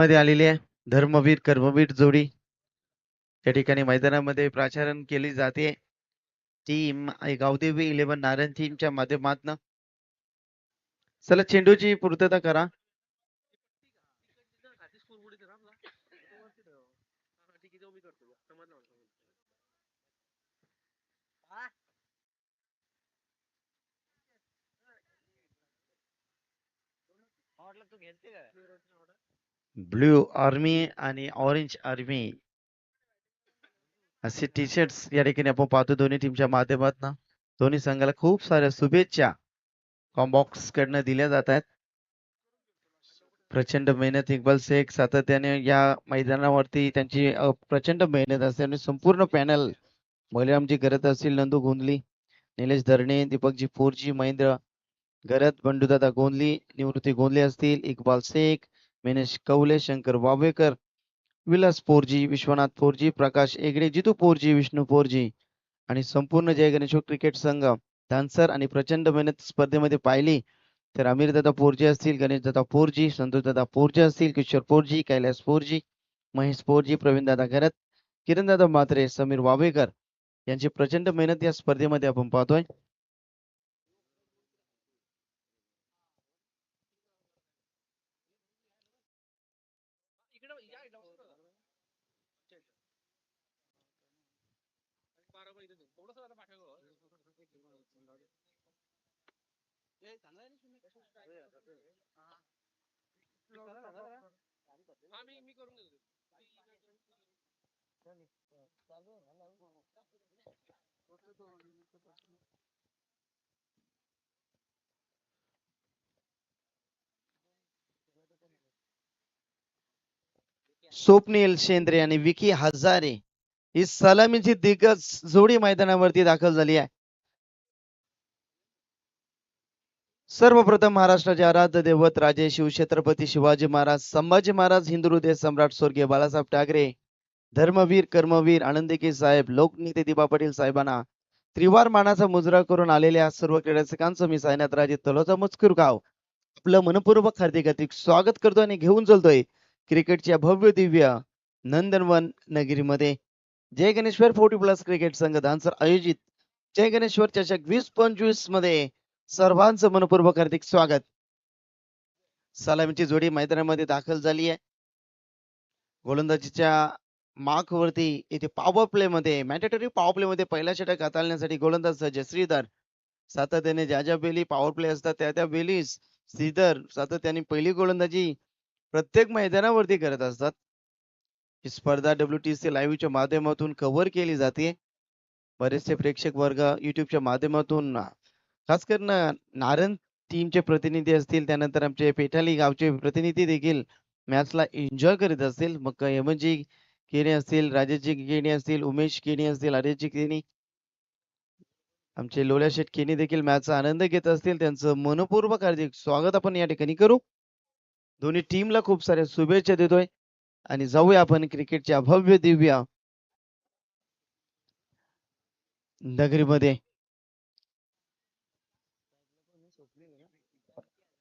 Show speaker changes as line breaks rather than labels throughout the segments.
मध्ये आलेली आहे धर्मवीर कर्मवीर जोडी त्या ठिकाणी मैदानामध्ये प्राचारण केली जाते. टीम गावदेवी 11 नारायण टीमच्या माध्यमातून चला चेंडूची पूर्तता करा. ब्ल्यू आर्मी आणि ऑरेंज आर्मी असे टी शर्ट्स या ठिकाणी आपण पाहतो दोन्ही टीमच्या माध्यमातून. दोन्ही संघाला खूप साऱ्या शुभेच्छा कॉम्बॉक्स कडनं दिल्या जात आहेत. प्रचंड मेहनत इक्बाल शेख सातत्याने या मैदानावरती त्यांची प्रचंड मेहनत असते आणि संपूर्ण पॅनल बलरामजी करत असतील, नंदू गोंधली, निलेश धरणे, दीपकजी फोरजी, महेंद्र गरत, बंडूदादा गोंधली, निवृत्ती गोंधले असतील, इक्बाल शेख, मेनेश कौले, शंकर वावेकर, विलास फोरजी, विश्वनाथ फोरजी, प्रकाश एगडे, जितू फोरजी, विष्णू फोरजी आणि संपूर्ण जय गणेश क्रिकेट संघ धानसर आणि प्रचंड मेहनत स्पर्धेमध्ये पाहिली तर अमीर दादा फोरजी असतील, गणेश दादा फोरजी, संतोष दादा फोरजी असतील, किशोर फोरजी, कैलास फोरजी, महेश फोरजी, प्रवीण दादा गरत, किरण दादा म्हात्रे, समीर वावेकर यांची प्रचंड मेहनत या स्पर्धेमध्ये आपण पाहतोय. स्वप्नील शेंद्रे आणि विकी हजारे ही सलामीची दिग्गज जोडी मैदानावरती दाखल झाली आहे. सर्वप्रथम महाराष्ट्राचे आराध्य दैवत राजे शिवछत्रपती शिवाजी महाराज, संभाजी महाराज, हिंदू हृदय सम्राट स्वर्गीय बाळासाहेब ठाकरे, धर्मवीर कर्मवीर आनंदकी साहेब, लोकनेते दिबा पाटील साहेबांना त्रिवार मानाचा मुजरा करून आलेल्या सर्व क्रीडारसिकांचं मी सायनाथ राजे तलोजा मजकूर गाव आपलं मनपूर्वक हार्दिक स्वागत करतो आणि घेऊन चलतोय क्रिकेटच्या भव्य दिव्य नंदनवन नगरीमध्ये. जय गणेश्वर 40+ क्रिकेट संघ धानसर आयोजित जय गणेश्वर चषक 2025 मध्ये सर्वांचं मनपूर्वक हार्दिक स्वागत. सलामीची जोडी मैदानामध्ये दाखल झाली आहे. गोलंदाजीच्या मार्कवरती इथे पॉवर प्ले मध्ये मॅन्डेटरी पॉवर प्ले मध्ये पहिला षटक हाताळण्यासाठी गोलंदाज सज्ज श्रीधर सातत्याने ज्या बेली पॉवर प्ले असतात त्या बेली श्रीधर सातत्याने पहिली गोलंदाजी प्रत्येक मैदानावरती करत असतात. ही स्पर्धा WTC लाईव्हच्या माध्यमातून कव्हर केली जाते. बरेचसे प्रेक्षक वर्ग युट्यूबच्या माध्यमातून खास करून नारायण टीमचे प्रतिनिधी असतील, त्यानंतर आमचे पेठाली गावचे प्रतिनिधी देखील मॅचला एन्जॉय करीत असतील. मग हेमंतजी केणी असतील, राजेशजी केणी असतील, उमेश केणी असतील, आर्यजी केणी, आमचे लोल्या शेठ केणी देखील मॅचचा आनंद घेत असतील. त्यांचं मनपूर्वक हार्दिक स्वागत आपण या ठिकाणी करू. दोन्ही टीमला खूप साऱ्या शुभेच्छा देतोय आणि जाऊया आपण क्रिकेटच्या भव्य दिव्य नगरीमध्ये.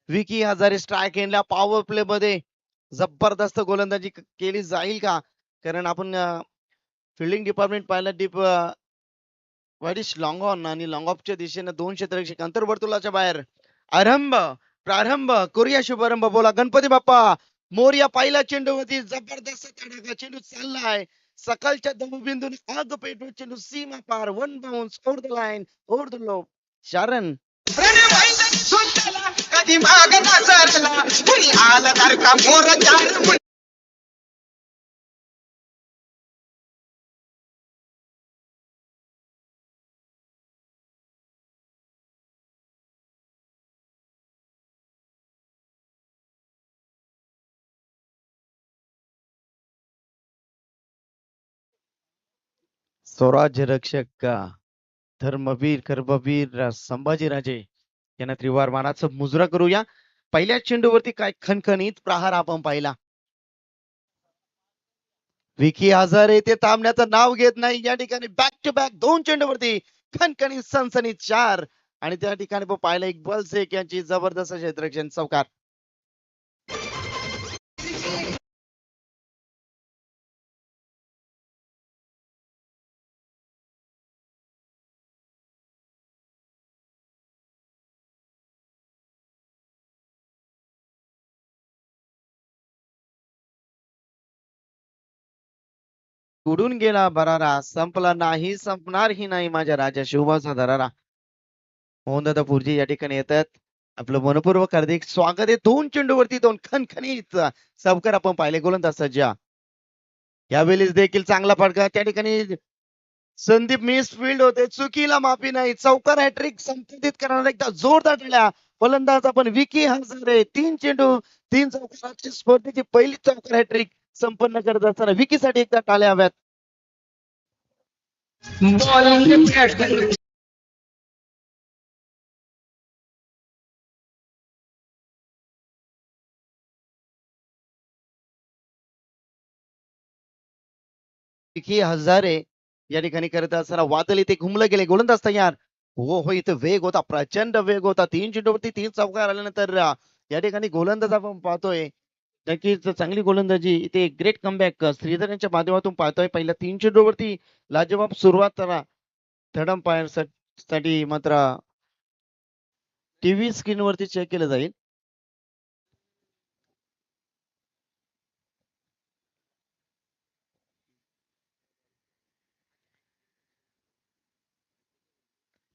विकी हजारे स्ट्राईक एंडला पॉवर प्ले मध्ये जबरदस्त गोलंदाजी केली जाईल का? कारण आपण फिल्डिंग डिपार्टमेंट पाहिलं डीप वाईडिश लॉंग ऑन आणि लॉंग ऑफच्या दिशेने 2 क्षेत्ररक्षक अंतर्वर्तुळाच्या बाहेर प्रारंभ करूया शुभारंभ. बोला गणपती बाप्पा मोरया. पहिला चेंडूवरती जबरदस्त तडाखा चेंडू चाललाय सकाळच्या दमबिंदूने आग पेटवून चेंडू सीमा पार. 1 bounce over the line over the लो. शारन कधी मागला सरला कुणी आला तर का मोर चार. स्वराज्य रक्षक धर्मवीर कर्मवीर संभाजीराजे यांना त्रिवार मानाचा मुजरा करूया. पहिल्या चेंडूवरती काय खणखणीत प्रहार आपण पाहिला. विकी हजारे ते थांबण्याचं नाव घेत नाही. या ठिकाणी बॅक टू बॅक 2 चेंडूवरती खणखणीत सनसनीत 4 आणि त्या ठिकाणी पाहिलं इक्बाल शेख यांची जबरदस्त क्षेत्ररक्षण चौकार. उडून गेला बरारा, संपला नाही, संपणारही नाही माझ्या राजा शिवबाचा दरारा. मोहनदादा पुरजी या ठिकाणी येतात. आपलं मनपूर्वक हार्दिक स्वागत आहे. 2 चेंडूवरती 2 खणखणीत चौकार आपण पाहिले गोलंदाज सज्जा. यावेळेस देखील चांगला फटका त्या ठिकाणी संदीप मिस फील्ड होते, चुकीला माफी नाही. चौकार हॅट्रिक संपादित करणारा एकदा जोरदार टाळ्या. फलंदाज आपण विकी हजारे 3 चेंडू 3 चौकाराची स्पर्धेची पहिली चौकार हॅट्रिक संपन्न करत असताना विकीसाठी एकदा टाळ्या हव्यात. विकी हजारे या ठिकाणी करत असताना वादळ इथे घुमलं गेले. गोलंदाज तयार. हो हो, इथे वेग होता, प्रचंड वेग होता. 3 चेंडूवरती 3 चौकार आल्यानंतर या ठिकाणी गोलंदाज आपण पाहतोय. नक्कीच चांगली गोलंदाजी इथे ग्रेट कमबॅक श्रीधर यांच्या माध्यमातून पाहतोय. पहिल्या 3 चेंडूवरती लाजवाब सुरुवात करा. थर्ड अंपायर साठी मात्र टीव्ही स्क्रीन वरती चेक केलं जाईल.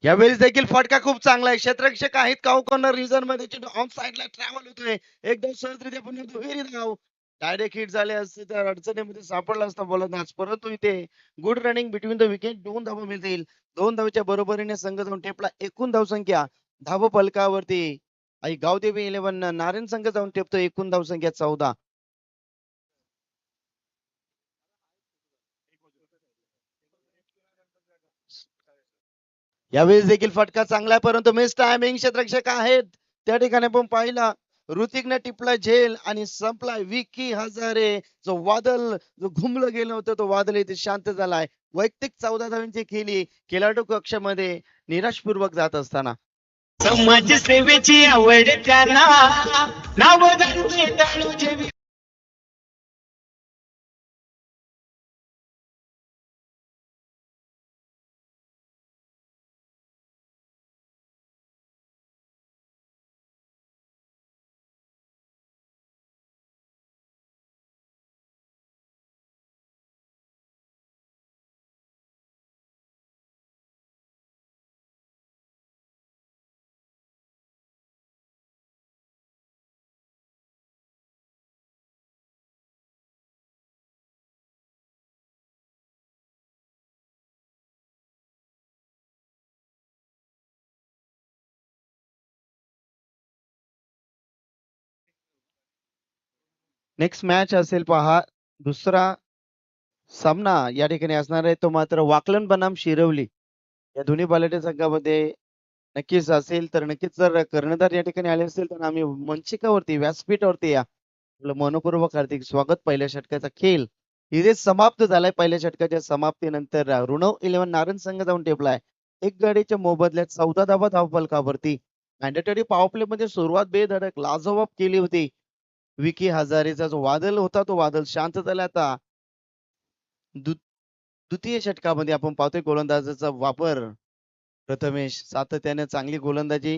यावेळेस देखील फटका खूप चांगला आहे. क्षेत्ररक्षक आहेत काऊ कॉर्नर रिझन मध्ये चेंडू ऑफ साइडला ट्रॅव्हल होतोय. एकदम सहजरित्या पुन्हा दुहेरी धाव. डायरेक्ट हिट झाले असते तर अडचणीमध्ये सापडला असता गोलंदाज. परंतु इथे good running between the wicket 2 धावा मिळतील. 2 धावेच्या बरोबरीने संघ जाऊन टेपला. एकूण धावसंख्या धाव फलकावरती आई गावदेवी 11 नारायण संघ जाऊन टेपतो. एकूण धावसंख्या 14. यावेळेस देखील फटका चांगला आहे परंतु मिस टायमिंग. क्षेत्ररक्षक आहेत त्या ठिकाणी आपण पाहिला. ऋतिकने टिपला झेल आणि संपलाय. विकी हजारे जो वादळ जो घुमलं गेलं होतं तो वादळ इथे शांत झालाय. वैयक्तिक 14 धावांची खेळी खेळाडू कक्षामध्ये निराशपूर्वक जात असताना
समाज सेवेची आवड त्यांना नाव
नेक्स्ट मॅच असेल पहा. दुसरा सामना या ठिकाणी असणार आहे तो मात्र वाकलन बनाम शिरवली या दोन्ही बलाढ्य संघामध्ये नक्कीच असेल. तर नक्कीच जर कर्णधार या ठिकाणी आले असेल तर आम्ही मंचिकावरती व्यासपीठावरती या आपलं मनपूर्वक हार्दिक स्वागत. पहिल्या षटकाचा खेळ इथे समाप्त झालाय. पहिल्या षटकाच्या समाप्तीनंतर ऋणव 11 नारायण संघ जाऊन टेपलाय. एक गाडीच्या मोबदल्यात 14 धावा धावफलकावरती. मॅन्डेटरी पॉवर प्ले मध्ये सुरुवात बेधडक लाजवाब केली होती. विकी हजारेचा जो वादळ होता तो वादळ शांत झाला. आता द्वितीय षटकामध्ये आपण पाहतोय गोलंदाजाचा वापर. प्रथमेश सातत्याने चांगली गोलंदाजी.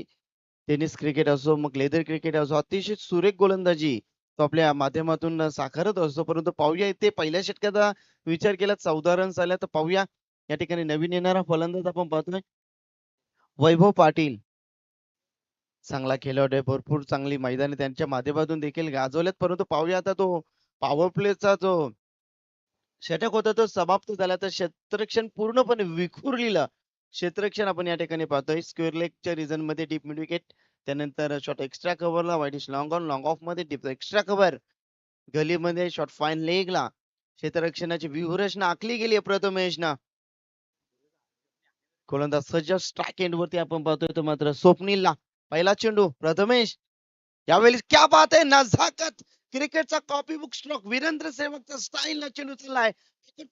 टेनिस क्रिकेट असो मग लेदर क्रिकेट असो अतिशय सुरेख गोलंदाजी तो आपल्या माध्यमातून साकारत असतो. परंतु पाहूया इथे पहिल्या षटकाचा विचार केला 14 रन्स आल्या तर पाहूया या ठिकाणी नवीन येणारा फलंदाज आपण पाहतोय वैभव पाटील. चांगला खेळाडू आहे. भरपूर चांगली मैदानी त्यांच्या माध्यमातून देखील गाजवल्यात. परंतु पाहूया आता तो पॉवर प्लेचा जो षटक होता तो समाप्त झाला. तर क्षेत्ररक्षण पूर्णपणे विखुरलेलं क्षेत्ररक्षण आपण या ठिकाणी पाहतोय. स्क्वेअर लेगच्या रिजन मध्ये डीप मिड विकेट. त्यानंतर शॉट एक्स्ट्रा कव्हरला wideish long on long off मध्ये डीप एक्स्ट्रा कव्हर. गलीमध्ये शॉट फाईन लेगला क्षेत्ररक्षणाची व्यूहरचना आखली गेली प्रथमेशना. गोलंदाज सज्ज स्ट्राईक एंड वरती आपण पाहतोय तो मात्र स्वप्नीलला. पहिला चेंडू प्रथमेश. यावेळी क्या बात आहे नजाकत. क्रिकेटचा कॉपी बुक स्ट्रोक वीरेंद्र सेवकचा स्टाईल न चेंडू चाललाय.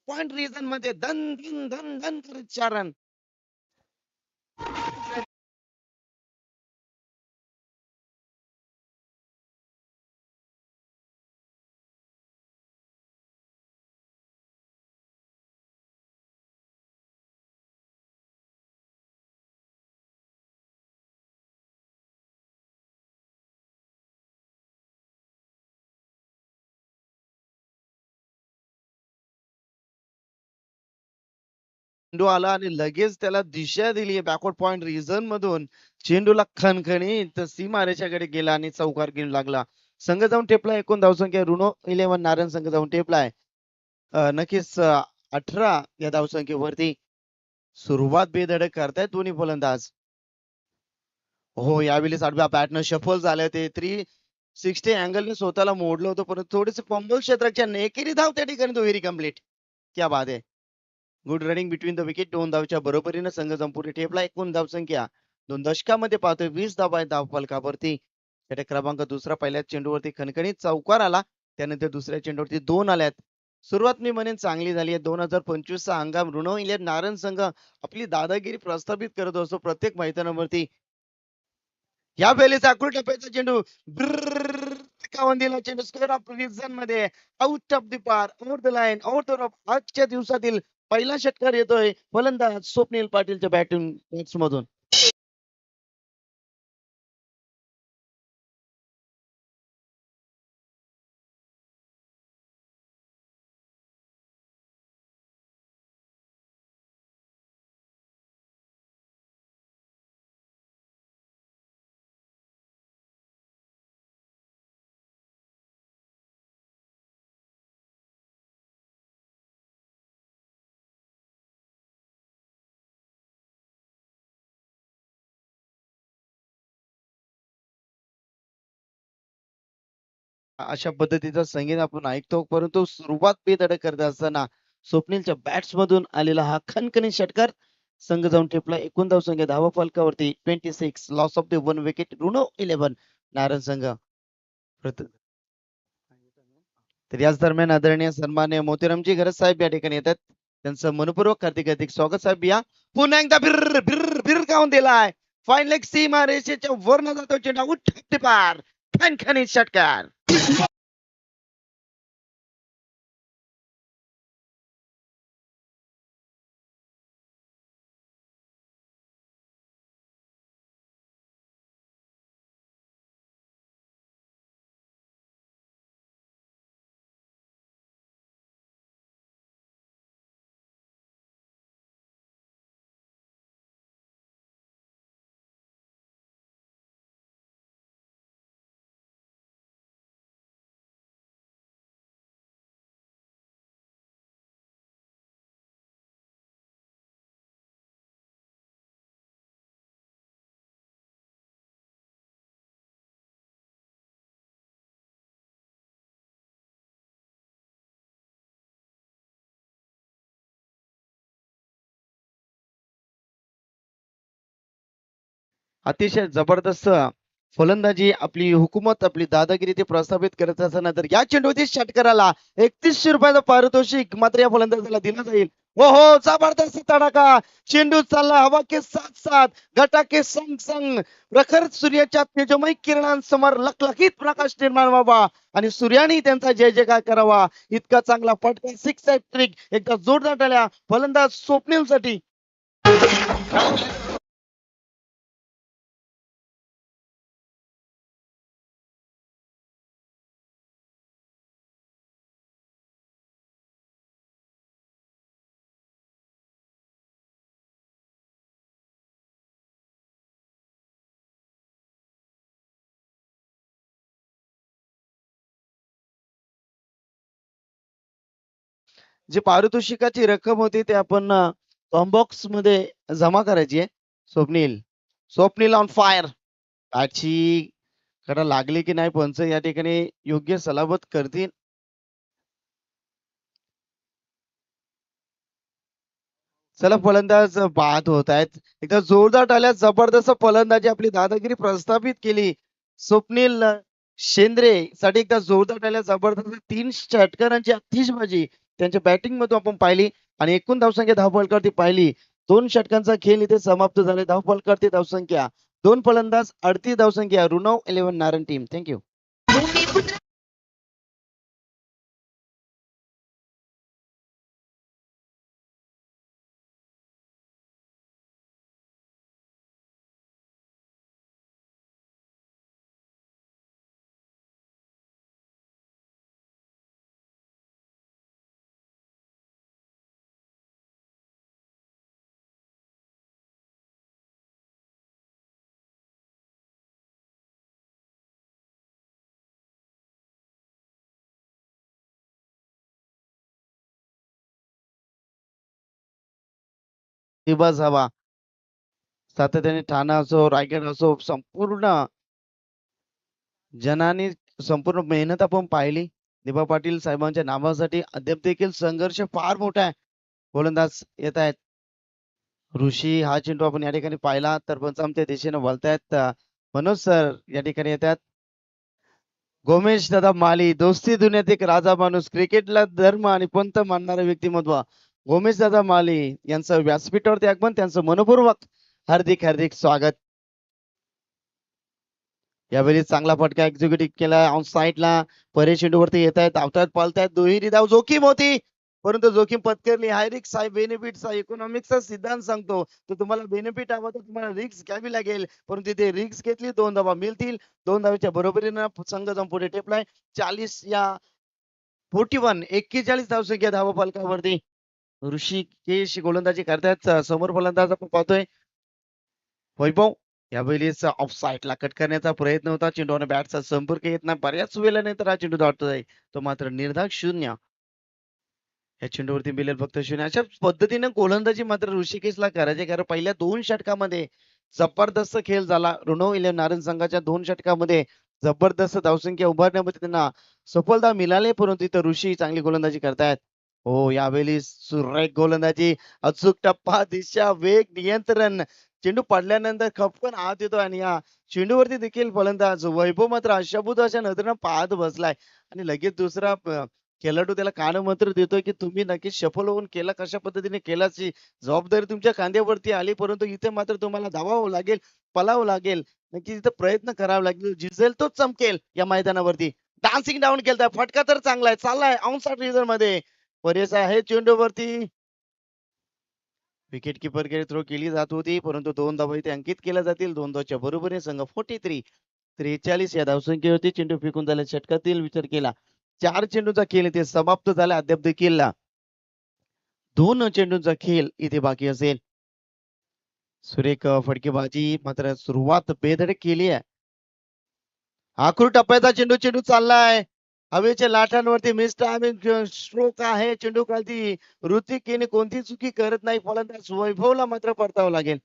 पॉइंट रिजन मध्ये धन धन धन धन करत 4 रन. चेंडू आला आणि लगेच त्याला दिशा दिली बॅकवर्ड पॉइंट रिजन मधून. चेंडूला खणखणीत सीमारेषेकडे गेला आणि चौकार घेऊन लागला. संघ जाऊन टेपला एकूण धावसंख्या ऋणो 11 नारायण संघ जाऊन टेपलाय. नक्कीच 18 या धावसंख्येवरती सुरुवात बेधडक करतायत दोन्ही फलंदाज. हो, यावेळेस आडव्या बॅटनं शफल झाले ते 360 अँगलने स्वतःला मोडलं होतं, परंतु थोडेसे फंबल क्षेत्राच्या एकेरी धाव त्या ठिकाणी तो व्हेरी कंप्लीट. क्या बात है. Good running between the wicket. 2 धावच्या बरोबरीने संघ संपूर्ण टेपला. एकूण धावसंख्या 2 दशकामध्ये पाहतोय 20 धावा आहेत धावफलकावरती. षटक क्रमांक दुसरा पहिल्याच चेंडूवरती खणखणीत चौकार आला. त्यानंतर दुसऱ्या चेंडूवरती 2 आल्यात. सुरुवात मी म्हणेन चांगली झाली आहे. 2025 चा हंगाम ऋणव इंग्लंड नारायण संघ आपली दादागिरी प्रस्थापित करत असतो प्रत्येक मैदानावरती. या वेळेस आकृट टप्प्याचा चेंडू कावंदीला चेंडू स्क्वेअर ऑफ रिझन मध्ये आउट ऑफ द पार over the line over the rope. आजच्या दिवसातील पहिला षटकार येतोय फलंदाज स्वप्नील पाटीलच्या बॅटिंग बॉक्स मधून. अशा पद्धतीचं संगीत आपण ऐकतो, परंतु सुरुवात बेधडक करत असताना स्वप्नीलच्या बॅट्स मधून आलेला हा खणखणीत षटकार संघ जाऊन ठेपला. एकूण धावसंख्या धावा फलकावरती 26. लॉस ऑफ द 1 विकेट ऋणव 11 नारायण संघ. तर याच दरम्यान आदरणीय सन्मान्य मोतीरामजी गरज साहेब या ठिकाणी येतात. त्यांचं मनपूर्वक हार्दिक हार्दिक स्वागत साहेब. या पुन्हा एकदा बिर बिर बिर काऊन दिलाय. फाईन लेग सीमा रेषेच्या वरनं जातो चेंडू उठ पार खणखणीत षटकार. अतिशय जबरदस्त फलंदाजी आपली हुकूमत आपली दादागिरी ते प्रस्थापित करत असताना तर या चेंडूवरती षटकाराला 3100 रुपयाचं पारितोषिक मात्र या फलंदाजाला दिलं जाईल. हो हो, जबरदस्त तडाखा. चेंडू चालला हवा के साथ साथ घटा के संग संग प्रखर सूर्याच्या तेजोमय किरणांसमोर लखलखीत प्रकाश निर्माण व्हावा आणि सूर्याने त्यांचा जय जयकार करावा. इतका चांगला फटका सिक्स ट्रिक. एकदा जोरदार टाळ्या फलंदाज स्वप्नील साठी. जे पारितोषिकाची रक्कम होती ते आपण बॉक्स मध्ये जमा करायची आहे. Swapnil Swapnil on fire. आजची कडा लागली की नाही पंच या ठिकाणी योग्य सलामत करतील. चला फलंदाज बाद होत आहेत. एकदा जोरदार टाळ्या. जबरदस्त फलंदाजी आपली दादागिरी प्रस्थापित केली. स्वप्नील शेंद्रे साठी एकदा जोरदार टाळ्या. जबरदस्त 3 षटकारांची आतिषबाजी त्यांच्या बॅटिंग मधून आपण पाहिली आणि एकूण धावसंख्या धावफलकावरती पाहिली. 2 षटकांचा खेळ इथे समाप्त झाले. धावफलकावरती धावसंख्या 2 फलंदाज 38 धावसंख्या ऋणव 11 नारायण टीम. थँक्यू. दिवस हवा सातत्याने ठाणा असो रायगड असो संपूर्ण जनानी संपूर्ण मेहनत आपण पाहिली. दिबा पाटील साहेबांच्या नावासाठी अद्याप देखील संघर्ष फार मोठा आहे. गोलंदाज येत आहेत. ऋषी हा चेंडू आपण या ठिकाणी पाहिला तर पंचामच्या दिशेने वळतायत. मनोज सर या ठिकाणी येतात. गोमेश दादा माली दोस्ती दुनियात एक राजा माणूस क्रिकेटला धर्म आणि पंत मानणारे व्यक्तिमत्व गोमेश दादा माली यांचं व्यासपीठावरती आगमन त्यांचं मनपूर्वक हार्दिक हार्दिक स्वागत. यावेळी चांगला फटका एक्झिक्युटिव्ह केला ऑन साईडला. परे चेंडूवरती येत आहेत धावतात पळतायत दुहेरी धाव जोखीम होती परंतु जोखीम पत्करली. हाय रिक्स हाय बेनिफिटचा इकॉनॉमिक्सचा सिद्धांत सांगतो तर तुम्हाला बेनिफिट हवा तर तुम्हाला रिक्स घ्यावी लागेल परंतु ते रिक्स घेतली 2 धावा मिळतील. 2 धावेच्या बरोबरीनं संघ जाऊन पुढे टेपलाय 40 या 41 धावसंख्या धावा फलकावरती. ऋषिकेश गोलंदाजी करतायत. समोर फलंदाज आपण पाहतोय वैभव यावेळेस ऑफ साईडला कट करण्याचा प्रयत्न होता. चेंडूने बॅटचा संपर्क येत नाही बऱ्याच वेळानंतर हा चेंडू धावतोय तो मात्र निर्धाक शून्य. या चेंडूवरती मिळेल फक्त शून्य. अशा पद्धतीने गोलंदाजी मात्र ऋषिकेशला करायचे कारण पहिल्या 2 षटकामध्ये जबरदस्त खेळ झाला. ऋणव इलेव्हन नारायण संघाच्या 2 षटकामध्ये जबरदस्त धावसंख्या उभारण्यामध्ये त्यांना सफलता मिळाली परंतु इथं ऋषी चांगली गोलंदाजी करतायत. हो यावेळी सुरेख गोलंदाजी अचूक टप्पा दिशा वेग नियंत्रण चेंडू पडल्यानंतर खपकन आत येतो आणि या चेंडूवरती देखील फलंदाज वैभव मात्र अशाभूत अशा नजरेनं पाहत बसलाय आणि लगेच दुसरा खेळाडू त्याला कानमंत्र देतोय की तुम्ही नक्कीच सफल होऊन केला कशा पद्धतीने केलाची जबाबदारी तुमच्या खांद्यावरती आली परंतु इथे मात्र तुम्हाला धावावं लागेल पळावं लागेल नक्कीच इथं प्रयत्न करावा लागेल जिंकेल तोच चमकेल या मैदानावरती. डान्सिंग डाऊन केलता फटका तर चांगला आहे चाललाय ऑनसाइड रिझन मध्ये परेश आहे चेंडूवरती विकेट किपर कडे थ्रो केली जात होती परंतु 2 धावा इथे अंकित केल्या जातील. 2 धावाच्या बरोबरीने संघ 43 या धावसंख्येवरती चेंडू फेकून झाल्या षटकातील विचार केला 4 चेंडूचा खेळ इथे समाप्त झाला. अद्याप देखील 2 चेंडूंचा खेळ इथे बाकी असेल. सुरेख फटकेबाजी मात्र सुरुवात बेधडक केली आहे. आखूर टप्प्याचा चेंडू चेंडू चाललाय हवेच्या लाटांवरती मिस टायमिंग स्ट्रोक आहे. चेंडू खालती ऋतिक याने कोणती चुकी करत नाही फलंदाज वैभवला मात्र परतावं लागेल.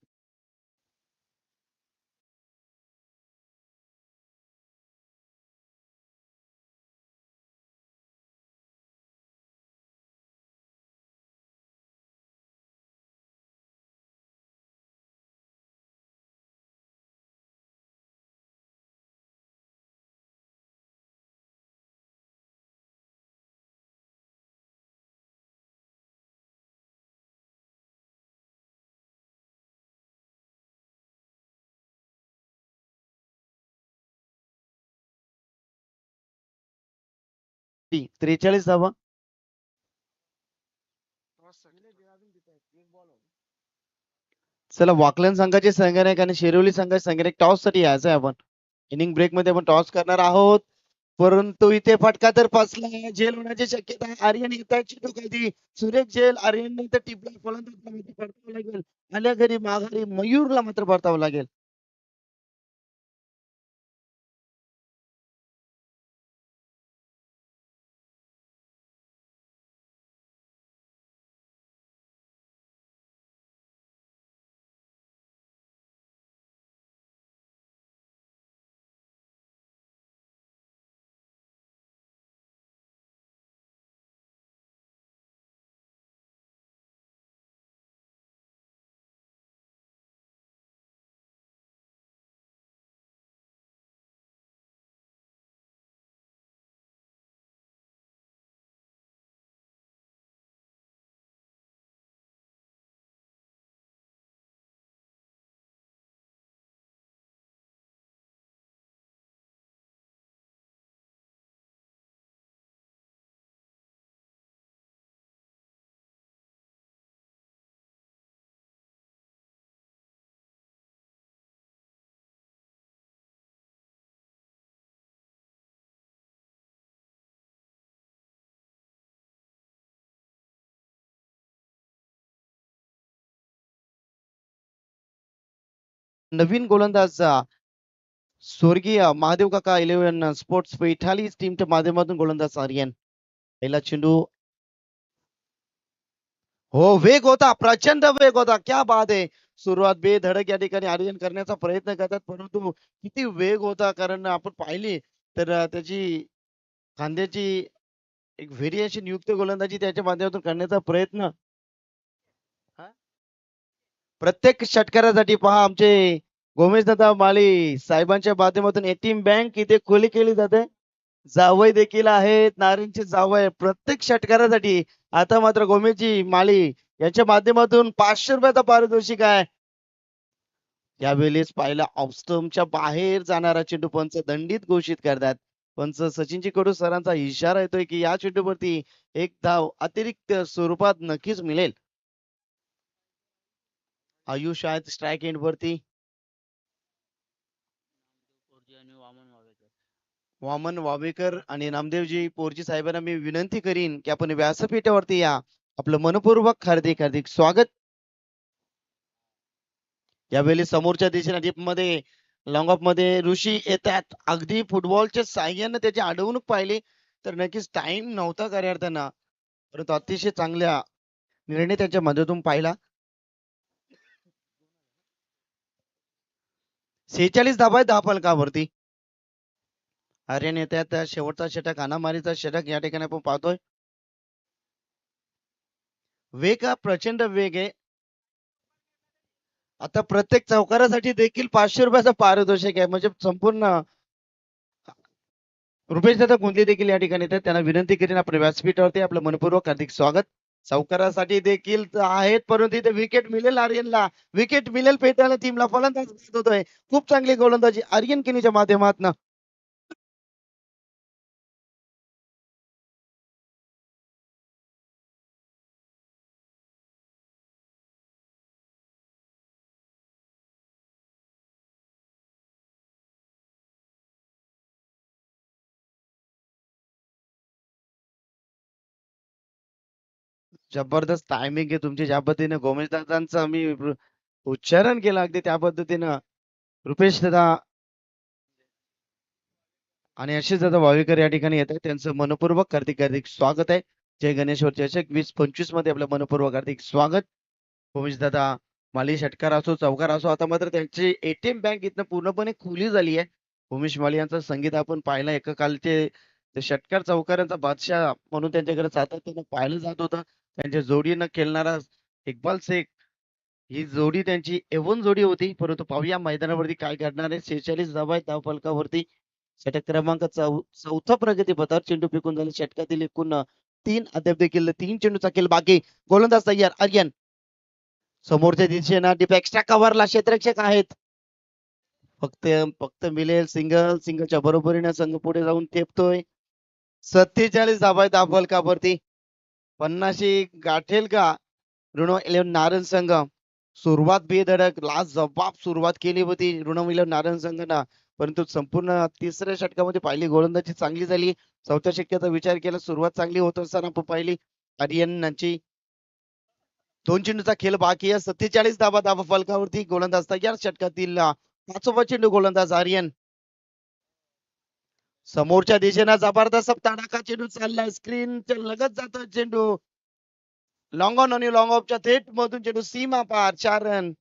ती 43 धावा चला वाकलन संघाचे संघनायक आणि शिरोली संघाचे संघनायक टॉस साठी यायचं आहे आपण इनिंग ब्रेक मध्ये आपण टॉस करणार आहोत परंतु इथे फटका तर फसला झेल होण्याची शक्यता आहे. आर्यन येत आहे चेंडू खाली सुरेख झेल आर्यन तर टिपला फलंदाजला मात्र परतावं लागेल. आल्या घरी माघारी मयूरला मात्र परतावं लागेल. नवीन गोलंदाज स्वर्गीय महादेव काका इलेव्हन स्पोर्ट्स पैठाली टीमच्या माध्यमातून गोलंदाज आर्यन पहिला चेंडू हो, वेग होता, प्रचंड वेग होता. क्या बात आहे! सुरुवात बेधडक या ठिकाणी आर्यन करण्याचा प्रयत्न करतात, परंतु किती वेग होता कारण आपण पाहिली तर त्याची खांद्याची एक व्हेरिएशन युक्त गोलंदाजी त्याच्या माध्यमातून करण्याचा प्रयत्न हां, प्रत्येक षटकारासाठी पहा आमचे गोमेशदादा माळी साहेबांच्या माध्यमातून एटीम बँक इथे खुली केली जाते. जावई देखील आहेत, नारायणचे जावई प्रत्येक षटकारासाठी आता मात्र गोमेशजी माळी यांच्या माध्यमातून ₹500 पारितोषिक आहे. यावेळेस पाहिला ऑफ स्टंपच्या बाहेर जाणारा चेंडू पंच दंडित घोषित करतात. पंच सचिनजी कडू सरांचा इशारा येतोय की या चेंडूवरती एक धाव अतिरिक्त स्वरूपात नक्कीच मिळेल. आयुष आहेत स्ट्राईक एंड वरती. वामन वावेकर आणि नामदेवजी पोरजी साहेबांना मी विनंती करीन की आपण व्यासपीठावरती या. आपलं मनपूर्वक हार्दिक हार्दिक स्वागत. यावेळी समोरच्या दिशेने डीप मध्ये लॉंग ऑफ मध्ये ऋषी येतात. अगदी फुटबॉलच्या साह्यानं त्याची अडवणूक पाहिली तर नक्कीच टाइम नव्हता खऱ्या परंतु अतिशय चांगल्या निर्णय त्याच्या मदतून पाहिला. 46 धावा आहेत 10 फलकावरती. आर्यन येतात शेवटचा षटक हाणामारीचा षटक या ठिकाणी आपण पाहतोय. वेग हा प्रचंड वेग आहे. आता प्रत्येक चौकारासाठी देखील ₹500 पारितोषिक आहे म्हणजे संपूर्ण रुपेश दादा गोंदले देखील या ठिकाणी येतात. त्यांना विनंती करीन आपण व्यासपीठावरती आपलं मनपूर्वक हार्दिक स्वागत. चौकारासाठी देखील आहेत परंतु इथे विकेट मिळेल आर्यनला. विकेट मिळेल पेटायला टीमला फलंदाज होतोय. खूप चांगली गोलंदाजी आर्यन किनीच्या माध्यमातून. जबरदस्त टायमिंग आहे तुमची ज्या पद्धतीने गोमेश दादांचं मी उच्चारण केलं अगदी त्या पद्धतीनं रुपेश दादा आणि अशीच दादा वावेकर या ठिकाणी येत आहेत. त्यांचं मनपूर्वक हार्दिक हार्दिक स्वागत आहे. जय गणेश्वर चषक 2025 मध्ये आपलं मनपूर्वक हार्दिक स्वागत. उमेश दादा माली षटकार असो चौकार असो आता मात्र त्यांची एटीएम बँक इथनं पूर्णपणे खुली झाली आहे. उमेश माली यांचं संगीत आपण पाहिलं एका कालचे ते षटकार चौकारांचा बादशाह म्हणून त्यांच्याकडे सातत्यानं पाहिलं जात होतं. त्यांच्या जोडीनं खेळणारा इक्बाल शेख ही जोडी त्यांची एवन जोडी होती. परंतु पाहूया मैदानावरती काय घडणार आहे. 46 धावा आहेत धाव फलकावरती. षटक क्रमांक चौथा प्रगती पथावर चेंडू फेकून झाले. षटकातील एकूण 3 अद्याप देखील 3 चेंडूचा खेळ बाकी. गोलंदाज तयार आर्यन समोरच्या दिशेनं डीप एक्स्ट्रा कव्हरला क्षेत्ररक्षक आहेत. फक्त फक्त मिळेल सिंगलच्या बरोबरीने संघ पुढे जाऊन ठेपतोय. 47 धावा आहेत धाव फलकावरती. 50 गाठेल का ऋण 11 नारायण संघ. सुरुवात बेधडक लाजवाब सुरुवात केली होती ऋण 11 नारायण संघानं. परंतु संपूर्ण तिसऱ्या षटकामध्ये पहिली गोलंदाजी चांगली झाली. चौथ्या षटकाचा विचार केला सुरुवात चांगली होत असताना आपण पाहिली आर्यनची 2 चेंडूचा खेळ बाकी आहे. 47 धावा फलकावरती गोलंदाज तयार. षटकातील 5वा चेंडू गोलंदाज आर्यन. समोरच्या दिशेनं जबरदस्त तडाखा चेंडू चाललाय. स्क्रीनच्या लगत जातो चेंडू. लॉंग ऑन आणि लॉंग ऑफच्या थेट मधून चेंडू सीमा पार 4 रन.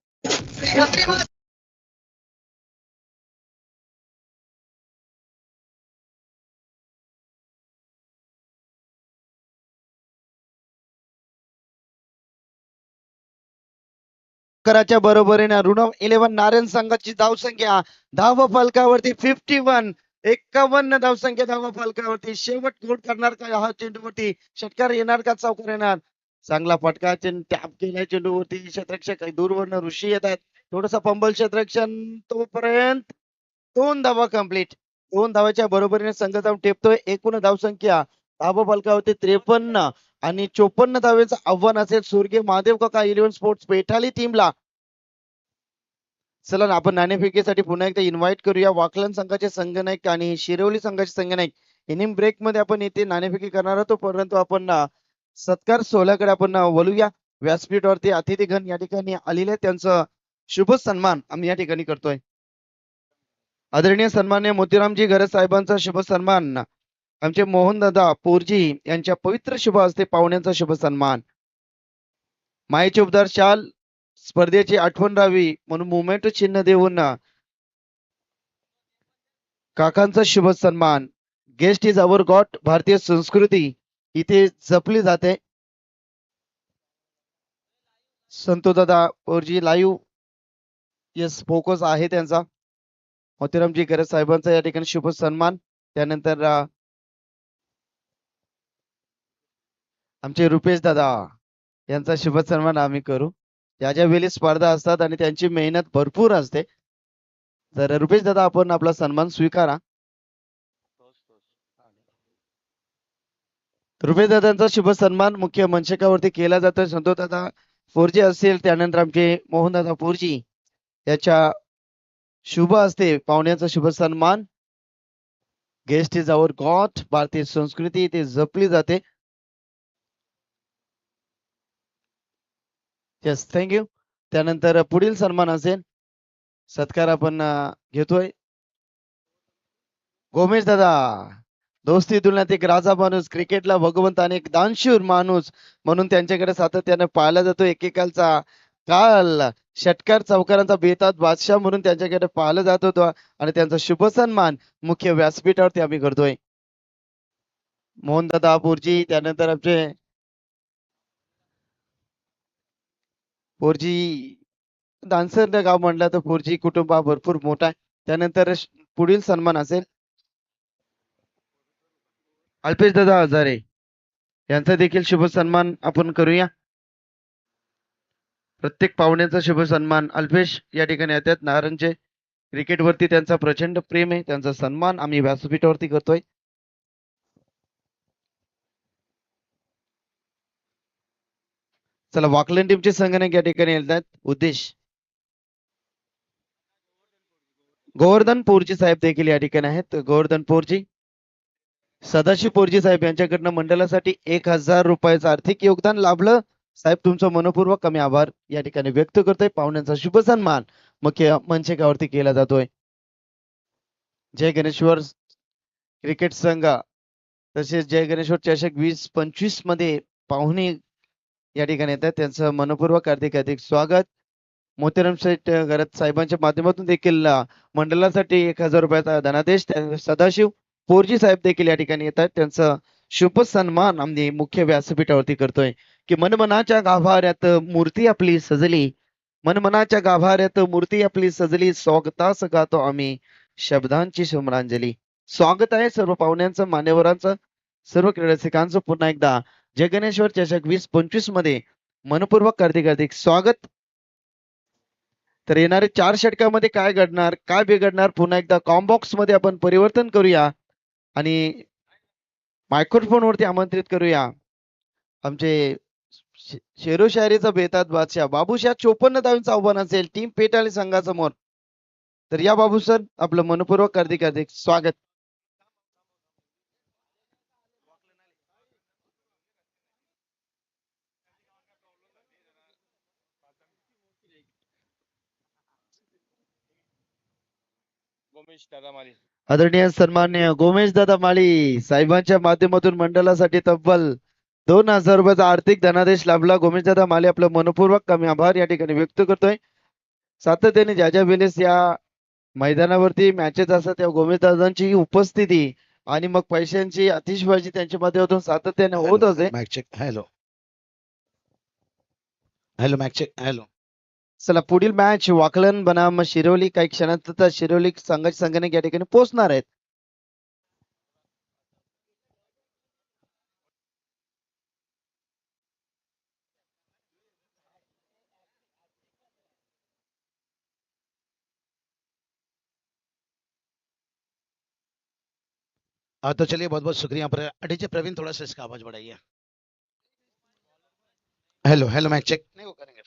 कराच्या बरोबरीने ऋण 11 नारायण संघाची धावसंख्या धाव फलकावरती 51. 51 धावसंख्या धाव फलकावरती. शेवट गोल करणार का हा चेंडूवरती षटकार येणार का चौकार येणार. चांगला फटका टॅप केलाय चेंडूवरती. क्षेत्ररक्षक दूरवरनं ऋषी येत आहेत. थोडंसं पंबल क्षेत्ररक्षण तोपर्यंत 2 धावा कंप्लीट. 2 धावाच्या बरोबरीने संघ जाऊन टेपतोय. एकूण धावसंख्या धाव फलकावरती 53 आणि 54 धावेचं आव्हान असेल स्वर्गीय महादेव काका 11 स्पोर्ट्स पेठाली टीमला. चला ना आपण नाणेफेकीसाठी पुन्हा एकदा इन्व्हाइट करूया वाकलन संघाचे संघनायक आणि शिरवली संघाचे संघनायक. इनिंग ब्रेक मध्ये आपण इथे नाणेफेकी करणार आहोत परंतु आपण सत्कार सोहळ्याकडे आपण वळूया. व्यासपीठावरती अतिथीगण या ठिकाणी आलेले त्यांचं शुभ सन्मान आम्ही या ठिकाणी करतोय. आदरणीय सन्मान्य मोतीरामजी गरज साहेबांचा शुभ सन्मान. आमचे मोहन दादा पोरजी यांच्या पवित्र शुभ हस्ते पाहुण्यांचा शुभ सन्मान. मायेचे उबदार शाल स्पर्धेची आठवण राहावी म्हणून मुवमेंट चिन्ह देऊन काकांचा शुभ सन्मान. Guest is our God. भारतीय संस्कृती इथे जपली जाते. संतोषदादा पोरजी लाईव्ह येस फोकस आहे त्यांचा. मोतीरामजी गरज साहेबांचा या ठिकाणी शुभ सन्मान. त्यानंतर आमचे रुपेश दादा यांचा शुभ सन्मान आम्ही करू. ज्या ज्या वेळी स्पर्धा असतात आणि त्यांची मेहनत भरपूर असते. तर रुपेश दादा आपण आपला सन्मान स्वीकारा. रुपेश दादांचा शुभ सन्मान मुख्य मंचकावरती केला जातो. संतोष दादा पोरजी असेल त्यानंतर आमचे मोहन दादा पोरजी याच्या शुभ असते पाहुण्याचा शुभ सन्मान. Guest is our God. भारतीय संस्कृती इथे जपली जाते. Yes thank you. त्यानंतर पुढील सन्मान असेल सत्कार आपण घेतोय. गोमेश दादा दोस्ती तुलनात एक राजा माणूस, क्रिकेटला भगवंत आणि एक दानशूर माणूस म्हणून त्यांच्याकडे सातत्याने पाहिला जातो. एकेकालचा काल षटकार चौकारांचा बेतात बादशाह म्हणून त्यांच्याकडे पाहिलं जात होतं आणि त्यांचा शुभ सन्मान मुख्य व्यासपीठावरती आम्ही करतोय. मोहनदादा पोरजी त्यानंतर आमचे पोरजी दानसर गाव म्हणलं तर पोरजी कुटुंब हा भरपूर मोठा आहे. त्यानंतर पुढील सन्मान असेल अल्पेश दादा हजारे यांचा देखील शुभ सन्मान आपण करूया. प्रत्येक पाहुण्याचा शुभ सन्मान अल्पेश या ठिकाणी येतात. नारायणचे क्रिकेटवरती त्यांचा प्रचंड प्रेम आहे. त्यांचा सन्मान आम्ही व्यासपीठावरती करतोय. चला वाकलन टीमचे संगणक या ठिकाणी येतात. उद्देश गोवर्धन पोरजी साहेब देखील या ठिकाणी आहेत. गोवर्धन पोरजी सदाशिव पोरजी साहेब यांच्याकडनं मंडळासाठी 1000 रुपयाचं आर्थिक योगदान लाभलं. साहेब तुमचं मनपूर्वक कमी आभार या ठिकाणी व्यक्त करतोय. पाहुण्यांचा शुभ सन्मान मुख्य मंचकावरती केला जातोय. जय गणेश्वर क्रिकेट संघ तसेच जय गणेश्वर चषक 2025 मध्ये पाहुणे या ठिकाणी येतात. त्यांचं मनपूर्वक हार्दिक स्वागत. मोतीराम शेठ गरज साहेबांच्या माध्यमातून देखील मंडळासाठी 1000 रुपयाचा धनादेश सदाशिव पोरजी साहेब देखील या ठिकाणी येतात. त्यांचं शुभ सन्मान आम्ही मुख्य व्यासपीठावरती करतोय. की मनमनाच्या गाभाऱ्यात मूर्ती आपली सजली, मनमनाच्या गाभाऱ्यात मूर्ती आपली सजली, स्वागतास गातो आम्ही शब्दांची सुमरांजली. स्वागत आहे सर्व पाहुण्यांचं, मान्यवरांचं, सर्व क्रीडारसिकांचं पुन्हा एकदा जय गणेश्वर चषक 2025 मध्ये मनपूर्वक हार्दिक स्वागत. तर येणारे 4 षटकामध्ये काय घडणार काय बिघडणार पुन्हा एकदा कॉम्बॉक्स मध्ये आपण परिवर्तन करूया आणि मायक्रोफोन वरती आमंत्रित करूया आमचे शेरोशायरीचा बेतात बादशाह बाबूशाह. 54 धावांचं आव्हान असेल टीम पेटाळी संघासमोर. तर या बाबू सर आपलं मनपूर्वक हार्दिक स्वागत. आदरणीय सन्मान्य गोमेश दादा माळी साहेबांच्या माध्यमातून मंडळासाठी तब्बल 2000 रुपयाचा आर्थिक धनादेश लाभला. गोमेश दादा माळी आपलं मनपूर्वक कमी आभार या ठिकाणी व्यक्त करतोय. सातत्याने ज्या ज्या वेळेस या मैदानावरती मॅचेस असतात त्या गोमेश दादांची उपस्थिती आणि मग पैशांची आतिषबाजी त्यांच्या माध्यमातून सातत्याने होत असते.
Hello hello hello.
चला पुढील मॅच वाकलन बनाम शिरोली काही क्षणात शिरोली संघाचे संगणक या ठिकाणी पोहोचणार आहेत.
तो चलिए बहुत बहुत शुक्रिया डीजे प्रवीण थोड़ा सा इसका आवाज बढ़ाइए. हेलो हेलो माइक चेक नहीं वो करेंगे.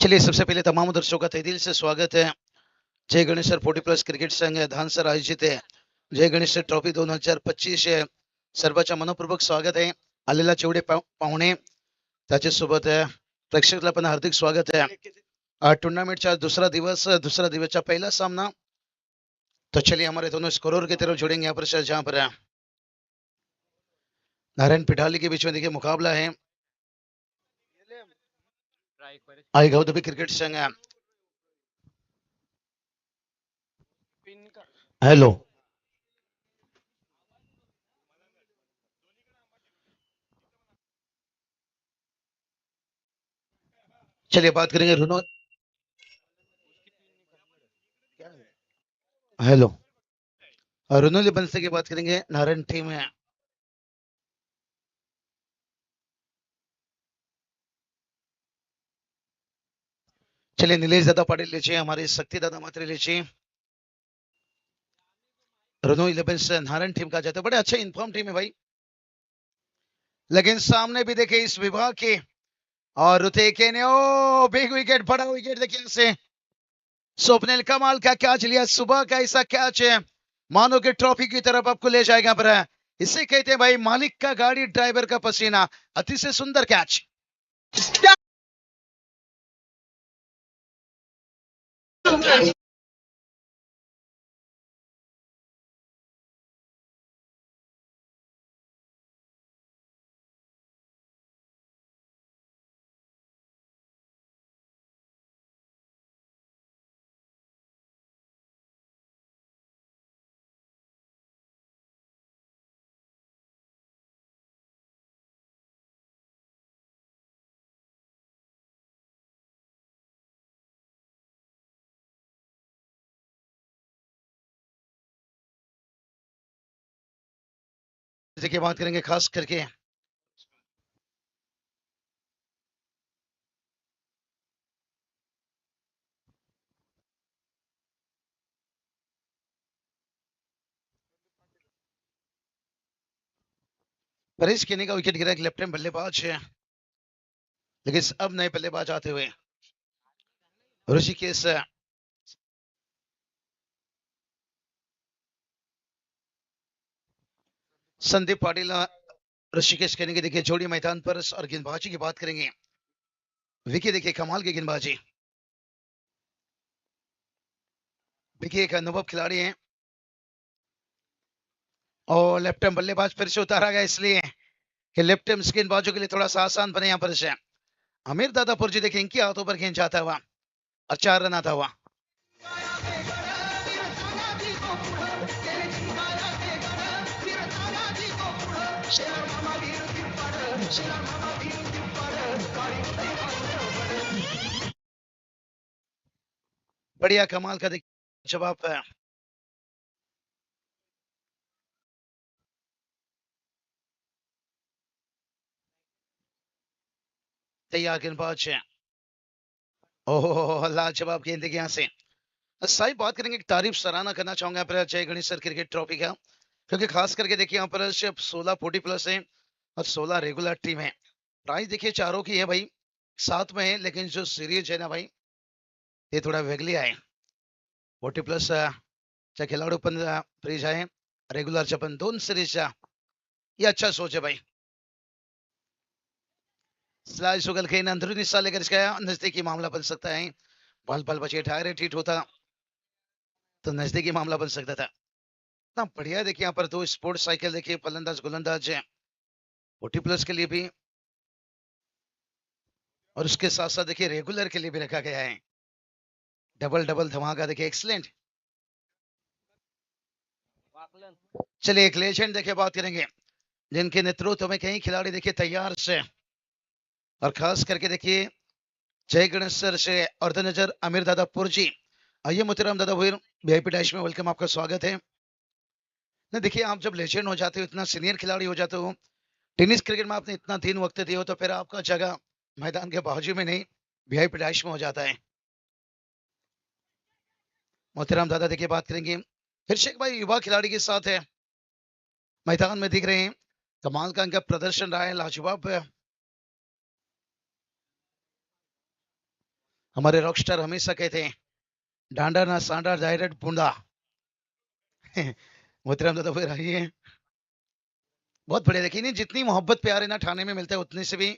चलिए सबसे पहले तमाम दर्शकों का तहे दिल से स्वागत है. जय गणेश्वर 40+ क्रिकेट संघ धानसर आयोजित है जय गणेश्वर ट्रॉफी 2025 सर्वांच्या मनपूर्वक स्वागत आहे. आलेला जेवढे पाहुणे त्याच्यासोबत प्रेक्षकाला पण हार्दिक स्वागत आहे. टूर्नामेंटचा दुसरा दिवसचा पहला सामना. तो चलिए हमारे दोनों स्कोरर की तरफ जुड़ेंगे यहाँ पर जहाँ पर नारायण पिठाली के बीच में देखिए मुकाबला है. आई गौतमी क्रिकेट संघ हेलो चलिए बात करेंगे रुनो हेलो रुनो लिबंस की बात करेंगे नारायण टीम है चलिए नीलेश दादा पाटिल लीजिए हमारे शक्ति दादा मात्रे लीजिए रुनो इलेवन नारायण टीम का जाता है बड़े अच्छा इन्फॉर्म टीम है भाई लेकिन सामने भी देखे इस विभाग के और रुतेके ने ओ बिग विकेट बड़ा विकेट देखिए से स्वप्निल कमाल का कैच लिया सुबह का ऐसा कैच है मानो कि ट्रॉफी की तरफ आपको ले जाएगा पर इसे कहते हैं भाई मालिक का गाड़ी ड्राइवर का पसीना अति से सुंदर कैच की बात करेंगे खास करके परेश केनी का विकेट गिरा लेफ्ट हैंड बल्लेबाज है लेकिन अब नए बल्लेबाज आते हुए ऋषिकेश संदीप पाटिल ऋषिकेश केनी की देखिए जोड़ी मैदान पर और गेंदबाजी की बात करेंगे विकी देखिए कमाल की गेंदबाजी विकी एक अनुभव खिलाड़ी है और लेफ्ट हैंड बल्लेबाज फिर से उतारा गया इसलिए कि लेफ्ट हैंड गेंदबाजों के लिए थोड़ा सा आसान बने यहाँ पर से अमीर दादापुर जी देखिए इनके हाथों पर गेंद जाता हुआ और 4 रन आता हुआ बढ़िया कमाल का जवाब है तैयार गेंदबाज है ओह लाजवाब गेंद देखिए यहाँ से सही बात करेंगे तारीफ सराहना करना चाहूंगा पर जय गणेश सर क्रिकेट ट्रॉफी का क्योंकि खास करके देखिए यहाँ पर सिर्फ 16 40 प्लस है और 16 रेगुलर टीम है प्राइस देखिए चारों की है भाई साथ में है लेकिन जो सीरीज है ना भाई ये थोड़ा वेगली है 40 प्लस चाहे खिलाड़ू पण फ्रीज आहे रेगुलर पण 2 सीरीज ये अच्छा सोच है भाई स्लाइस उगल के अंदरूनी हिस्सा लेकर गया नजदीकी मामला बन सकता है बल बल बचे टायर ठीक होता तो नजदीकी मामला बन सकता था इतना बढ़िया देखिए यहाँ पर 2 स्पोर्ट्स साइकिल देखिए फलंदाज गोलंदाज है 40 प्लस के लिए भी और उसके साथ साथ देखिए रेगुलर के लिए भी रखा गया है डबल डबल धमाका देखिए एक्सलेंट चलिए एक लेजेंड देखिए बात करेंगे जिनके नेतृत्व में कई खिलाड़ी देखिए तैयार से और खास करके देखिए जय गणेश सर से और नजर अमीर दादापुर जी आइए मुहतरम दादा भैर वीआईपी डैश में वेलकम आपका स्वागत है ना देखिए आप जब लेजेंड हो जाते हो इतना सीनियर खिलाड़ी हो जाते हो टेनिस क्रिकेट में आपने इतना दिन वक्त दिया हो तो फिर आपका जगह मैदान के बाजू में नहीं वीआईपी डैश में हो जाता है मोहतरम दादा देखिए बात करेंगे फिर शेख भाई युवा खिलाड़ी के साथ है मैदान में दिख रहे हैं कमाल का इनका प्रदर्शन रहा है लाजवाब हमारे रॉकस्टार हमेशा कहते हैं डांडा ना सांडा डायरेक्ट बूंदा मोहतरम दादा फिर आइए बहुत बढ़िया देखिए नहीं जितनी मोहब्बत प्यार है ना ठाणे में मिलता है उतने से भी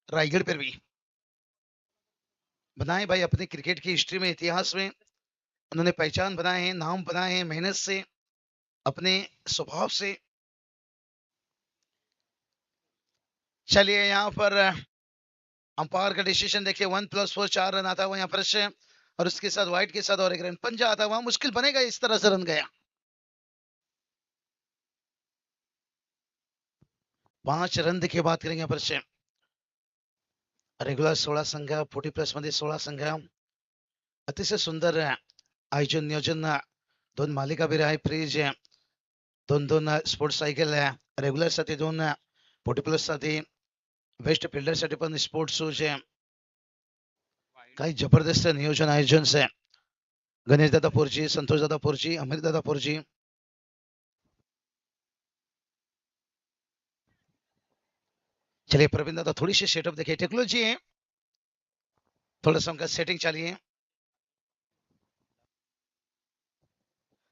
रायगढ़ पर भी बनाए भाई अपने क्रिकेट की हिस्ट्री में इतिहास में उन्होंने पहचान बनाए हैं नाम बनाए हैं मेहनत से अपने स्वभाव से चलिए यहाँ पर अंपायर का डिसीजन देखिए 1+4 4 रन आता हुआ यहाँ पर से, और उसके साथ वाइट के साथ और एक रन पंजा आता हुआ, मुश्किल बनेगा इस तरह से रन गया। 5 रन देखिए बात करेंगे यहाँ पर से। रेग्युलर 16 संघ, 40+ मध्ये 16 संघ, अतिशय सुंदर आयोजन नियोजन, 2 मालिका बी आहे, फ्रीज 2 स्पोर्ट्स सायकल रेग्युलर साठी 2 40+ साठी, बेस्ट फिल्डर साठी पण स्पोर्ट्स शूज आहे, काही जबरदस्त नियोजन आयोजन से गणेश दादा पोरजी, संतोष दादा पोरजी, अमित दादा पोरजी। चलिए प्रवीण दादा थोड़ी सी सेटअप देखिए, टेक्नोलॉजी है, थोड़ा सा उनका सेटिंग चाहिए।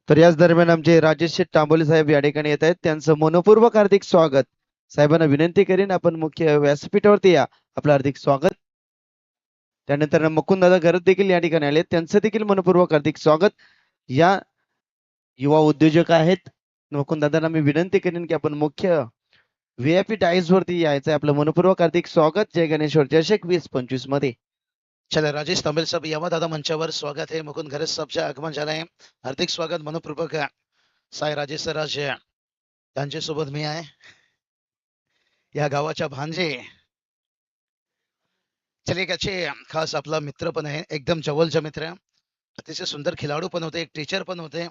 तर याच दरम्यान आमचे राजेश शेठ तांबोली साहेब या ठिकाणी येत आहेत, त्यांचं मनपूर्वक हार्दिक स्वागत। साहेबांना विनंती करीन आपण मुख्य व्यासपीठावरती या, आपलं हार्दिक स्वागत। त्यानंतर मुकुंद दादा घरत देखील या ठिकाणी आले, त्यांचं देखील मनपूर्वक हार्दिक स्वागत। या युवा उद्योजक आहेत, मुकुंद दादांना मी विनंती करीन की आपण मुख्य व्हीआयपी डायस वरती यायचं आहे, आपलं मनपूर्वक हार्दिक स्वागत जय गणेश्वर चषक 2025 मध्ये।
चला राजेश तांबेल साहेब यावा दादा मंचावर स्वागत आहे, मुकुंद घरत साहेबचे आगमन झालं आहे, हार्दिक स्वागत मनपूर्वक। साई राजेश सराज त्यांच्यासोबत मी आहे, या गावाच्या भांजे। चलिए एक अच्छे खास आपला मित्र पण आहे, एकदम जवळचा मित्र, अतिशय सुंदर खिलाडू पण होते, एक टीचर पण होते,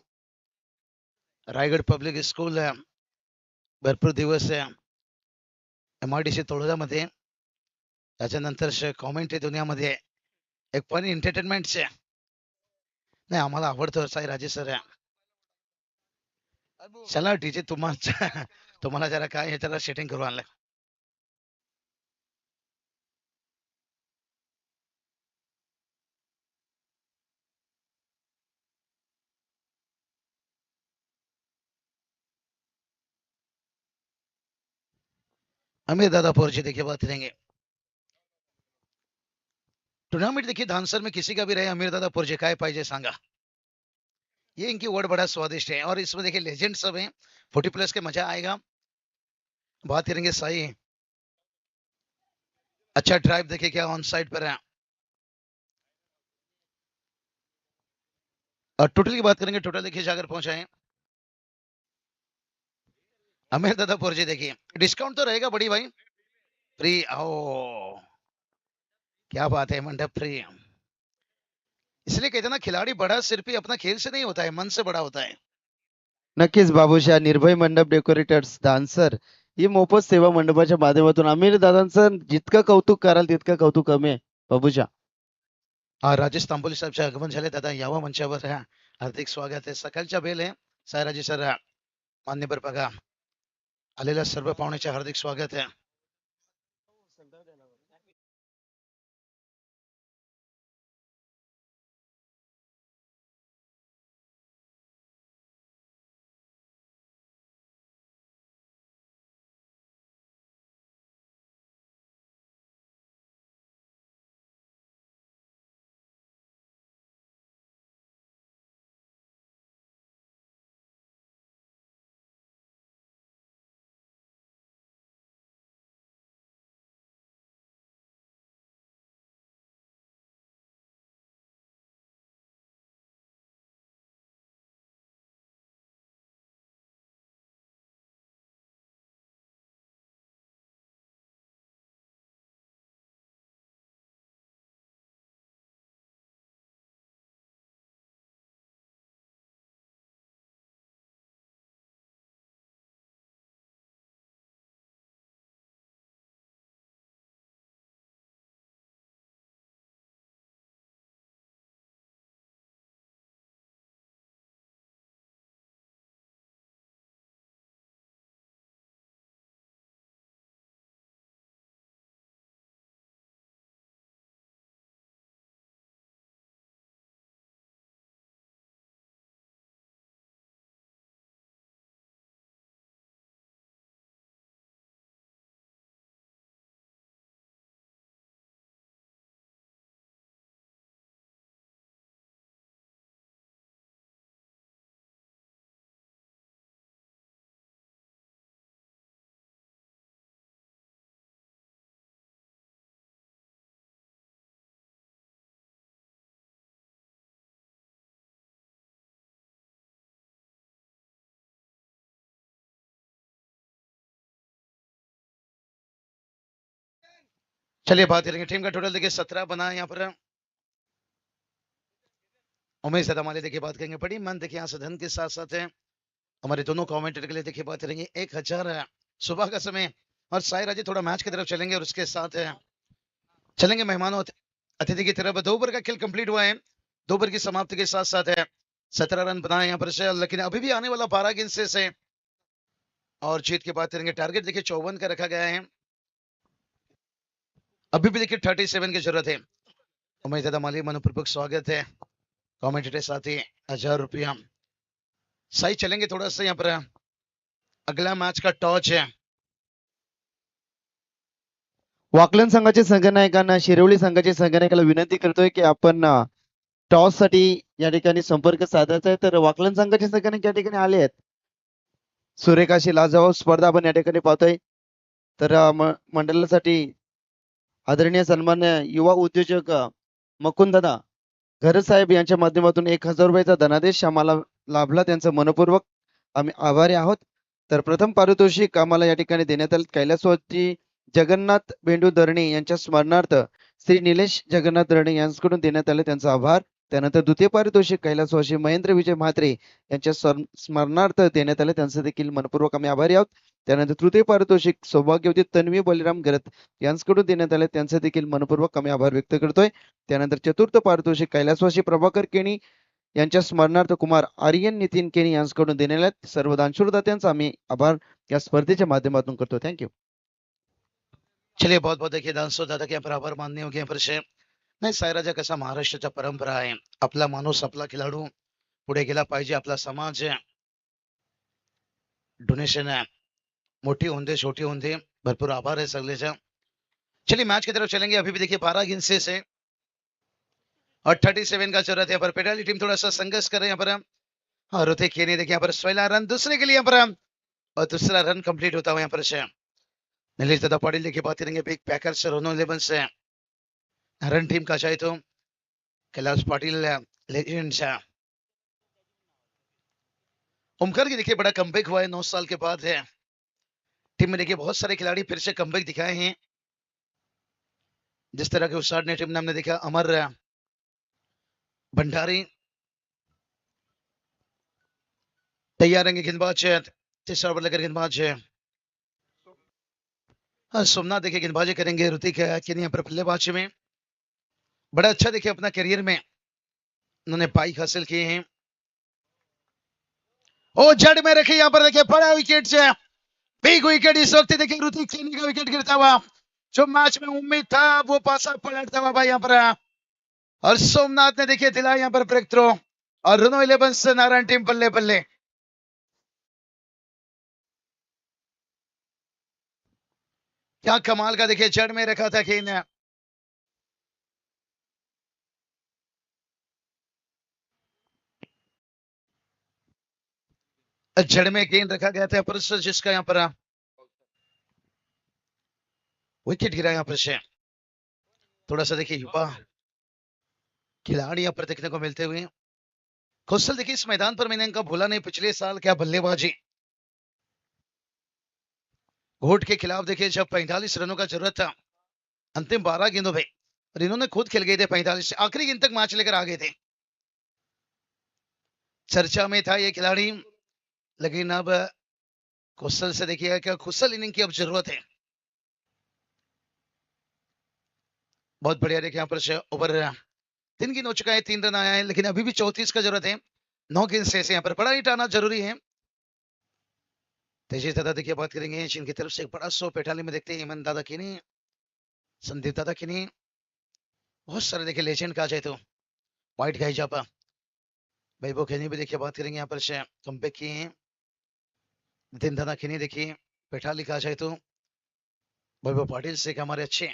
रायगड पब्लिक स्कूल भरपूर दिवस MIDC तळोजामध्ये, त्याच्यानंतर कॉमेंट्री दुनियामध्ये एक पण एंटरटेनमेंटचे नाही आम्हाला आवडतो साई राजेश सर। चला डीजे तुम्हाला तुम्हाला जरा काय ह्याच्याला सेटिंग करू आणलं। अमीर दादा पोरजी देखिए बात करेंगे, टूर्नामेंट देखिए धानसर में किसी का भी रहे, अमीर दादा पोरजी काय पाहिजे सांगा, ये इनकी वर्ड बड़ा स्वादिष्ट है, और इसमें देखिए लेजेंड सब हैं, 40+ के मजा आएगा। बात करेंगे साई, अच्छा ड्राइव देखिए क्या ऑन साइड पर है, और टोटल की बात करेंगे, टोटल देखिए जाकर पहुंचाए अमीर दादा पोरजी। देखिए डिस्काउंट तो रहेगा बड़ी भाई, फ्री ओ क्या बात है, मंडप फ्री, इसलिए कहते हैं ना खिलाड़ी बड़ा सिर्फ ही अपना खेल से नहीं होता है, मन से बड़ा होता है।
नक्कीच बाबूशा निर्भय मंडप डेकोरेटर्स दानसर ही मोफत सेवा मंडपाच्या माध्यमातून आमिर दादांचं जितकं कौतुक कराल तितकं कौतुक कमी आहे बाबूशा।
राजेश तांबोली साहेबचे आगमन झाले, दादा यावा मंचावर, हार्दिक स्वागत आहे, सकाळच्या बेल आहे, सायराजी सर मान्यवर बघा, आलेल्या सर्व पाहुण्याचे हार्दिक स्वागत आहे। चलिए बात करेंगे टीम का टोटल देखिए 17 बना है यहाँ पर। उमेश दादा देखिए बात करेंगे बड़ी मन देखिए यहाँ से धन के साथ साथ है हमारे दोनों कमेंटेटर के लिए देखिए बात करेंगे 1000 सुबह का समय। और साई राजे थोड़ा मैच की तरफ चलेंगे और उसके साथ चलेंगे मेहमानों अतिथि की तरफ। 2 ओवर का खेल कंप्लीट हुआ है। 2 ओवर की समाप्ति के साथ साथ 17 रन बनाए यहाँ पर से, लेकिन अभी भी आने वाला 12 गेंद से और जीत की बात करेंगे। टारगेट देखिए 54 का रखा गया है। अभी भी देखिए 37 की जरूरत है। उमेश दादा माली मनपूर्वक स्वागत है। कमेंटेटर साथी 1000 रुपया। सही चलेंगे थोड़ा सा यहाँ पर। अगला मैच का टॉस है।
वाकलन संघाचे संघनायकांना शिरवली संघाचे संघनायकाला विनंती करतोय की आपण टॉस साठी या ठिकाणी संपर्क साधायचा आहे. तर वाकलन संघाचे संघनायक या ठिकाणी आले आहेत. सूर्यकाशी लाजवाब स्पर्धा आपण या ठिकाणी पाहतोय. तर मंडळासाठी आदरणीय सन्मान्य युवा उद्योजक मकुंददादा घरसाहेब यांच्या माध्यमातून 1000 रुपयाचा धनादेश आम्हाला लाभला. त्यांचं मनपूर्वक आम्ही आभारी आहोत. तर प्रथम पारितोषिक आम्हाला या ठिकाणी देण्यात आले. कैलासवासी जगन्नाथ बेंडू दरणे यांच्या स्मरणार्थ श्री निलेश जगन्नाथ दरणे यांच्याकडून देण्यात आले, त्यांचा आभार. त्यानंतर द्वितीय पारितोषिक कैलासवासी महेंद्र विजय म्हात्रे यांच्या स्मरणार्थ देण्यात आले, त्यांचं देखील मनपूर्वक आम्ही आभारी आहोत. त्यानंतर तृतीय पारितोषिक सौभाग्यवती तन्वी बलिराम गरत यांच्याकडून देण्यात आले, त्यांचे देखील मनपूर्वक आम्ही आभार व्यक्त करतोय. त्यानंतर चतुर्थ पारितोषिक कैलासवासी प्रभाकर केणी यांच्या स्मरणार्थ कुमार आर्यन नितीन केणी यांच्याकडून देण्यात आले. सर्व दानशूरदात्यांचा आम्ही आभार या स्पर्धेच्या माध्यमातून करतो. थँक्यू.
चलिए बहुत बहुत देखिए दानसो दादा के बराबर मानने हो गए परिचय नाही. साईराजा कसा महाराष्ट्राच्या परंपरा आहे. आपला माणूस आपला खेळाडू पुढे गेला पाहिजे. आपला समाज डोनेशन मोठी होऊन दे छोटी होऊन दे. भरपूर आभार है सगळेचा. चलिए मैच की तरफ चलेंगे. अभी भी देखिए 12 गेंद से और 37 का जरूरत है पर पेडाली टीम थोड़ा सा संघर्ष कर रहे हैं यहाँ पर. और ऋतिक खेनी देखिए यहाँ पर पहला रन दूसरे के लिए यहाँ पर और दूसरा रन कंप्लीट होता हुआ यहाँ पर से नीलेश दादा पाटिल देखिए बात करेंगे बिग पैकर से रोनो 11 से रन टीम का चाहे तो कैलाश पाटिल लेजेंड से ओमकार की देखिए बड़ा कमबैक हुआ है 9 साल के बाद है. टीम में देखिए बहुत सारे खिलाड़ी फिर से कमबैक दिखाए हैं. जिस तरह के उस्ताद ने टीम ने हमने देखा अमर भंडारी तैयार रहेंगे गेंदबाज है. तीसरा ओवर लेकर गेंदबाज है सोमनाथ देखिए गेंदबाजी करेंगे. ऋतिक केनी पर बल्लेबाजी में बड़ा अच्छा देखिए अपना करियर में उन्होंने पाइक हासिल किए हैं. ओ जड़ में रखे यहाँ पर देखिए बड़ा विकेट से बिग विकेट इस वक्त देखिए ऋतिक केनी का विकेट गिरता हुआ. जो मैच में उम्मीद था वो पासा पलटता हुआ भाई यहाँ पर. और सोमनाथ ने देखिए दिलाया यहाँ पर ब्रेक थ्रो और रोनो 11 से नारायण टीम बल्ले बल्ले. क्या कमाल का देखिए जड़ में रखा था केन. जड़ में गेंद रखा गया था पर जिसका यहाँ पर विकेट गिरा यहाँ पर से. थोड़ा सा देखिए युवा खिलाड़ी यहाँ पर देखने को मिलते हुए. कौशल देखिए इस मैदान पर मैंने इनका भूला नहीं. पिछले साल क्या बल्लेबाजी घोट के खिलाफ देखिए जब 45 रनों का जरूरत था अंतिम 12 गेंदों में और इन्होंने खुद खेल गए थे 45 से आखिरी गेंद तक मैच लेकर आ गए थे. चर्चा में था ये खिलाड़ी लेकिन अब कौशल से देखिए क्या कुशल इनिंग की अब जरूरत है. बहुत बढ़िया देखिए यहाँ पर से ओवर 3 गेंद हो चुका है 3 रन आया है लेकिन अभी भी 34 का जरूरत है. 9 गेंद से यहाँ पर बड़ा हिट आना जरूरी है. तेजी दादा देखिए बात करेंगे जिनकी तरफ से एक बड़ा शो पेटाली में देखते हैं हेमंत दादा की नहीं संदीप दादा की नहीं बहुत सारे देखिए लेजेंड कहा जाए तो व्हाइट गाई जापा वैभव खेनी भी देखिए बात करेंगे यहाँ पर से कमबैक किए हैं. नितिन दादा खेनी देखिए पेटाली कहा जाए तो वैभव पाटिल से हमारे अच्छे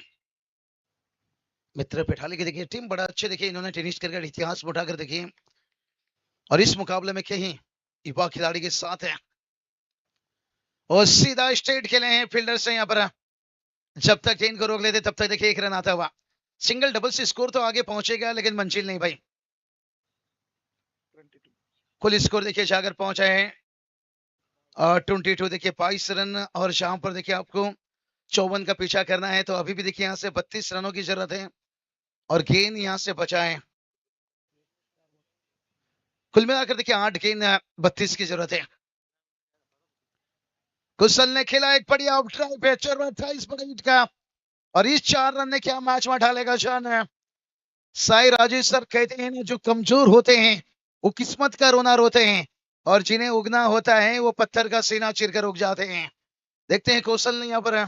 मित्र पेठाली की देखिए टीम बड़ा अच्छे देखिए इन्होंने टेनिस क्रिकेट इतिहास में उठाकर देखिए और इस मुकाबले में कहीं युवा खिलाड़ी के साथ है और सीधा स्ट्रेट खेले हैं फील्डर से यहाँ पर. जब तक गेंद को रोक लेते तब तक देखिए 1 रन आता हुआ. सिंगल डबल से स्कोर तो आगे पहुंचेगा लेकिन मंजिल नहीं भाई. कुल स्कोर देखिए जाकर पहुंचा है और 22 देखिए 22 रन और जहां पर देखिए आपको 54 का पीछा करना है तो अभी भी देखिए यहाँ से 32 रनों की जरूरत है और गेंद यहाँ से बचा है। कुल मिलाकर देखिए 8 गेंद 32 की जरूरत है। कुशल ने खेला एक बढ़िया आउट ड्राइव है 28 पर 8 का और इस 4 रन ने क्या मैच में ढालेगा जान। साई राजेश सर कहते हैं ना, जो कमजोर होते हैं वो किस्मत का रोना रोते हैं और जिन्हें उगना होता है वो पत्थर का सीना चीरकर उग जाते हैं। देखते हैं कौशल ने यहाँ पर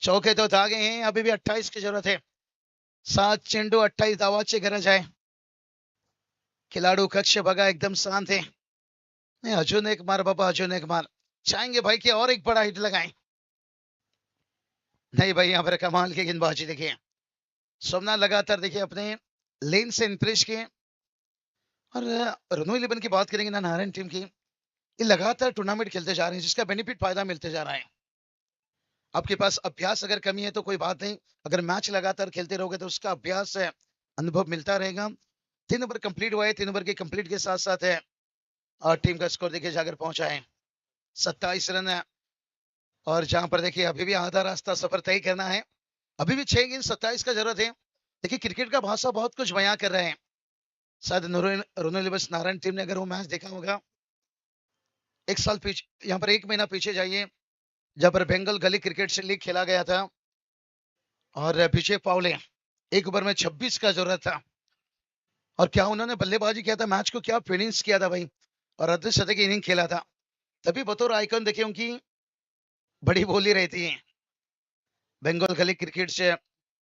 चौके तो दागे हैं, अभी भी 28 की जरूरत है। 7 चेंडू 28 धावांची गरज आहे। खिलाड़ू कक्ष बघा एकदम शांत है। नहीं, अजून एक मार बाबा, अजून एक मार। चाहेंगे भाई कि और एक बड़ा हिट लगाएं। नहीं भाई, यहाँ पर कमाल की गेंदबाजी देखिए। सोमनाथ लगातार देखिए अपने लेन से इंप्रेस किए और रनो 11 की बात करेंगे ना, नारायण टीम की, ये लगातार टूर्नामेंट खेलते जा रहे हैं जिसका बेनिफिट फायदा मिलते जा रहा है। आपके पास अभ्यास अगर कमी है तो कोई बात नहीं, अगर मैच लगातार खेलते रहोगे तो उसका अभ्यास है, अनुभव मिलता रहेगा। 3 ओवर कंप्लीट हुआ है, 3 ओवर के कंप्लीट के साथ साथ है और टीम का स्कोर देखिए जाकर पहुंचा है 27 रन है। और जहां पर देखिए अभी भी आधा रास्ता सफर तय करना है, अभी भी 6 गेंद 27 का जरूरत है। देखिए क्रिकेट का भाषा बहुत कुछ बयां कर रहे हैं। शायद रोनो लिबस नारायण टीम ने अगर वो मैच देखा होगा, एक साल पीछे, यहाँ पर 1 महीना पीछे जाइए जब पर बंगाल गली क्रिकेट से लीग खेला गया था और अभिषेक पावले 1 ओवर में 26 का जरूरत था और क्या उन्होंने बल्लेबाजी किया था, मैच को क्या फिनिश किया था भाई, और अर्धशतक इनिंग खेला था। तभी बतौर आइकन देखिए उनकी बड़ी बोली रहती है बंगाल गली क्रिकेट से।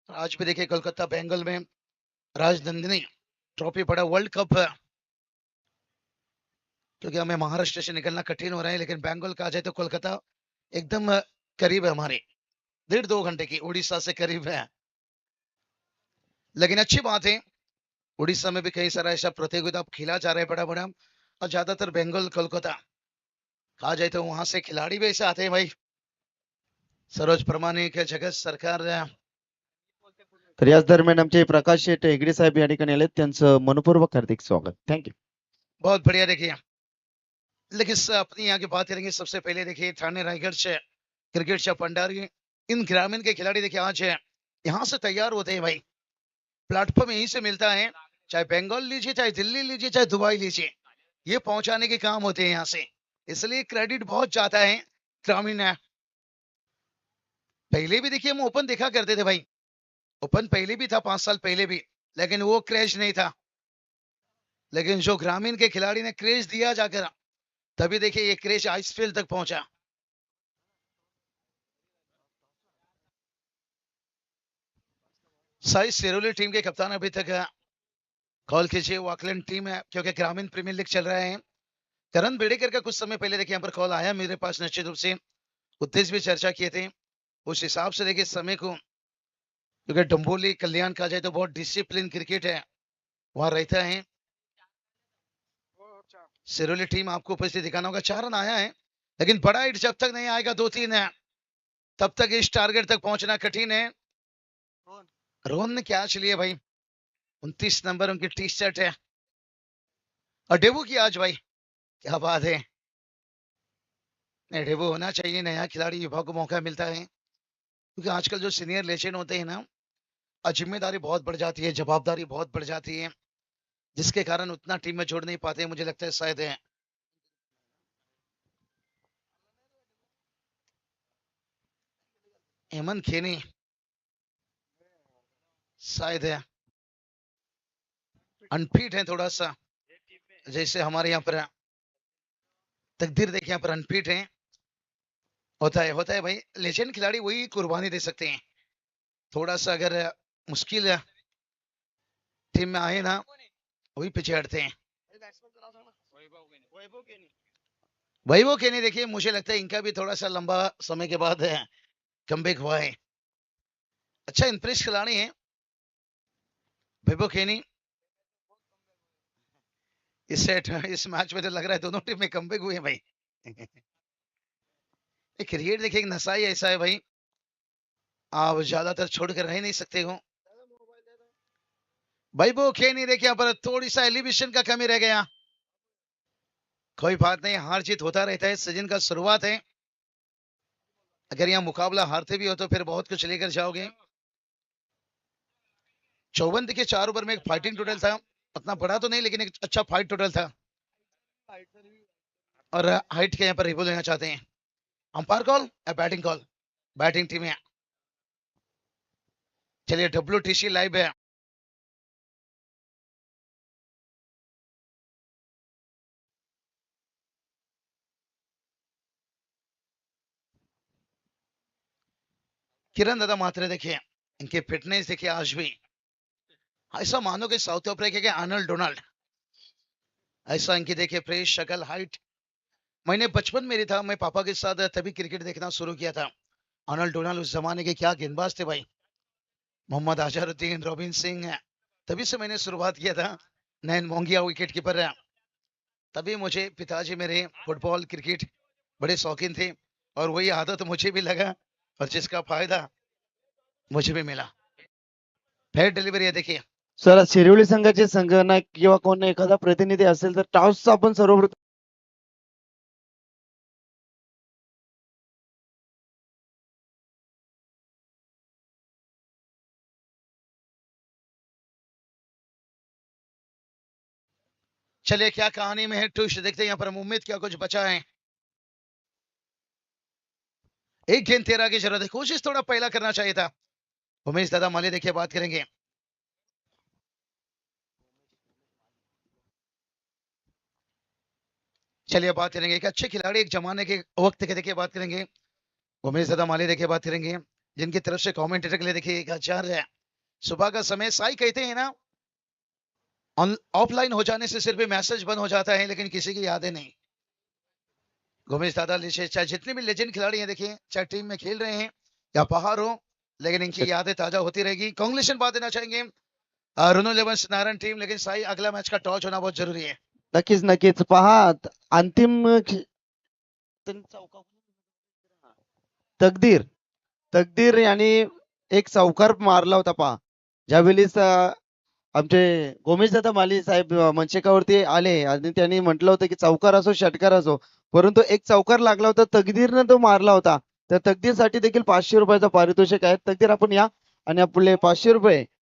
आज भी देखिए कोलकाता बंगाल में राजनंदिनी ट्रॉफी पड़ा वर्ल्ड कप है, क्योंकि हमें महाराष्ट्र से निकलना कठिन हो रहा है, लेकिन बंगाल का आ जाए तो कोलकाता एकदम करीब है हमारे, 1.5-2 घंटे की, उड़ीसा से करीब है। लेकिन अच्छी बात है, उड़ीसा में भी कई सारा ऐसा प्रतियोगिता खेला जा रहा है बड़ा बड़ा, और ज्यादातर बंगाल कोलकाता कहा जाए तो वहां से खिलाड़ी भी ऐसे आते हैं भाई। सरोज प्रमाणिक, जगत सरकार,
तर याच दरम्यान आमचे प्रकाश शेट हेगडे साहेब या ठिकाणी आले, त्यांचं मनपूर्वक हार्दिक स्वागत। थँक्यू।
बहुत बढ़िया देखिए। लेकिन अपनी यहाँ की बात करेंगे, सबसे पहले देखिए ठाणे रायगढ़ से क्रिकेट से पंडारी, इन ग्रामीण के खिलाड़ी देखिए आज यहाँ से तैयार होते हैं भाई, प्लेटफॉर्म यहीं से मिलता है, चाहे बंगाल लीजिए, चाहे दिल्ली लीजिए, चाहे दुबई लीजिए, ये पहुंचाने के काम होते हैं यहाँ से, इसलिए क्रेडिट बहुत जाता है ग्रामीण है। पहले भी देखिए हम ओपन देखा करते थे भाई, ओपन पहले भी था 5 साल पहले भी, लेकिन वो क्रेज नहीं था। लेकिन जो ग्रामीण के खिलाड़ी ने क्रेज दिया जाकर, तभी देखिए ये क्रेज आइसफील्ड तक पहुंचा। साई सिरोली टीम के कप्तान अभी तक कॉल कीजिए, वाकलैंड टीम है क्योंकि ग्रामीण प्रीमियर लीग चल रहा है। करण बेड़ेकर का कुछ समय पहले देखिए यहाँ पर कॉल आया मेरे पास, निश्चित रूप से उद्देश्य भी चर्चा किए थे, उस हिसाब से देखिए समय को, क्योंकि डंबोली कल्याण का जाए तो बहुत डिसिप्लिन क्रिकेट है वहां रहता है। सिरोली टीम आपको उपस्थित दिखाना होगा, 4 रन आया है, लेकिन बड़ा हिट जब तक नहीं आएगा 2-3 है तब तक इस टारगेट तक पहुंचना कठिन है। रोहन ने कैच लिए भाई, 29 नंबर उनकी टी शर्ट है और डेब्यू किया आज भाई, क्या बात है। नहीं, डेब्यू होना चाहिए, नया खिलाड़ी विभाग को मौका मिलता है, क्योंकि आजकल जो सीनियर लेजेंड होते हैं ना, जिम्मेदारी बहुत बढ़ जाती है, जवाबदारी बहुत बढ़ जाती है, जिसके कारण उतना टीम में जोड़ नहीं पाते, मुझे लगता है शायद है। हेमंत खेनी शायद है अनफिट है थोड़ा सा, जैसे हमारे यहाँ पर तकदीर देखिए यहाँ पर अनफिट है, होता है भाई, लेजेंड खिलाड़ी वही कुर्बानी दे सकते हैं। थोड़ा सा अगर मुश्किल टीम में आए ना, वही पीछे हटते हैं। वैभव केनी देखिए, मुझे लगता है इनका भी थोड़ा सा लंबा समय के बाद कमबैक हुआ है, अच्छा इंप्रेस खिलाड़ी है वैभव केनी। इस मैच में तो लग रहा है दोनों टीम में कमबैक हुए हैं भाई। क्रिकेट देखिए एक नशा ही ऐसा है भाई, आप ज्यादातर छोड़ कर रह नहीं सकते हो। वैभव केनी देखिए यहाँ पर थोड़ी सा एलिवेशन का कमी रह गया, कोई बात नहीं, हार जीत होता रहता है, सीजन का शुरुआत है। अगर यहाँ मुकाबला हारते भी हो तो फिर बहुत कुछ लेकर जाओगे। 54 देखिए 4 ओवर में एक फाइटिंग टोटल था, उतना बड़ा तो नहीं लेकिन एक अच्छा फाइट टोटल था। और हाइट के यहाँ पर रिव्यू लेना चाहते हैं। अंपायर कॉल या बैटिंग कॉल? बैटिंग टीम है। चलिए WTC लाइव है। किरण दादा मात्रे देखिए, इनकी फिटनेस देखिए आज भी ऐसा मानो कि साउथ अफ्रीका के आर्नल्ड डोनाल्ड, ऐसा इनकी देखिए फ्रेश शक्ल हाइट। मैंने बचपन मेरी था, मैं पापा के साथ तभी क्रिकेट देखना शुरू किया था। आर्नल्ड डोनाल्ड उस जमाने के क्या गेंदबाज थे भाई, मोहम्मद अजहरुद्दीन, रॉबिन सिंह, तभी से मैंने शुरुआत किया था। नैन मोंगिया विकेट कीपर है। तभी मुझे पिताजी मेरे फुटबॉल क्रिकेट बड़े शौकीन थे और वही आदत मुझे भी लगा और जिसका फायदा मुझे भी मिला। फेयर डिलिव्हरी आहे देखिए।
सर शिरवली संघाचे संघनायक किंवा कोण एखादा प्रतिनिधी असेल तर टॉसचा आपण सर्वप्रथम
चलिए क्या कहानी में है ट्विस्ट देखते हैं यहाँ पर। उम्मीद क्या कुछ बचा है। एक गेंद 13 की जरूरत है, कोशिश थोड़ा पहला करना चाहिए था। उमेश दादा माली देखिए बात करेंगे। चलिए बात करेंगे एक अच्छे खिलाड़ी एक जमाने के वक्त के देखिए बात करेंगे। उमेश दादा माली देखिए बात करेंगे, जिनकी तरफ से कमेंटेटर के लिए देखिए एक आचार्य है। सुबह का समय साई कहते हैं ना, ऑफलाइन हो जाने से सिर्फ मैसेज बंद हो जाता है लेकिन किसी की यादें नहीं। गोमेश दादा चाहे जितने भी लेजेंड खिलाड़ी हैं देखिए, चाहे टीम में खेल रहे हैं या बाहर हो, लेकिन इनकी यादें ताजा होती रहेगी। कांग्रेचुलेशन बात देना चाहेंगे रुनु 11 नारायण टीम, लेकिन साई अगला मैच का टॉस होना बहुत जरूरी है।
नक्कीच नक्कीच पहा अंतिम तकदीर तकदीर यांनी एक चौकार मारला होता पहा, ज्यावेळी आमचे गोमेशदादा माली साहेब मंचकावरती आले आणि त्यांनी म्हटलं होतं की चौकार असो षटकार असो, परंतु एक चौकार लागला होता, तकदीरनं तो मारला होता. त्या तकदीरसाठी देखील 500 रुपयाचा पारितोषिक आहे. तकदीर आपण या आणि आपले 500 रुपये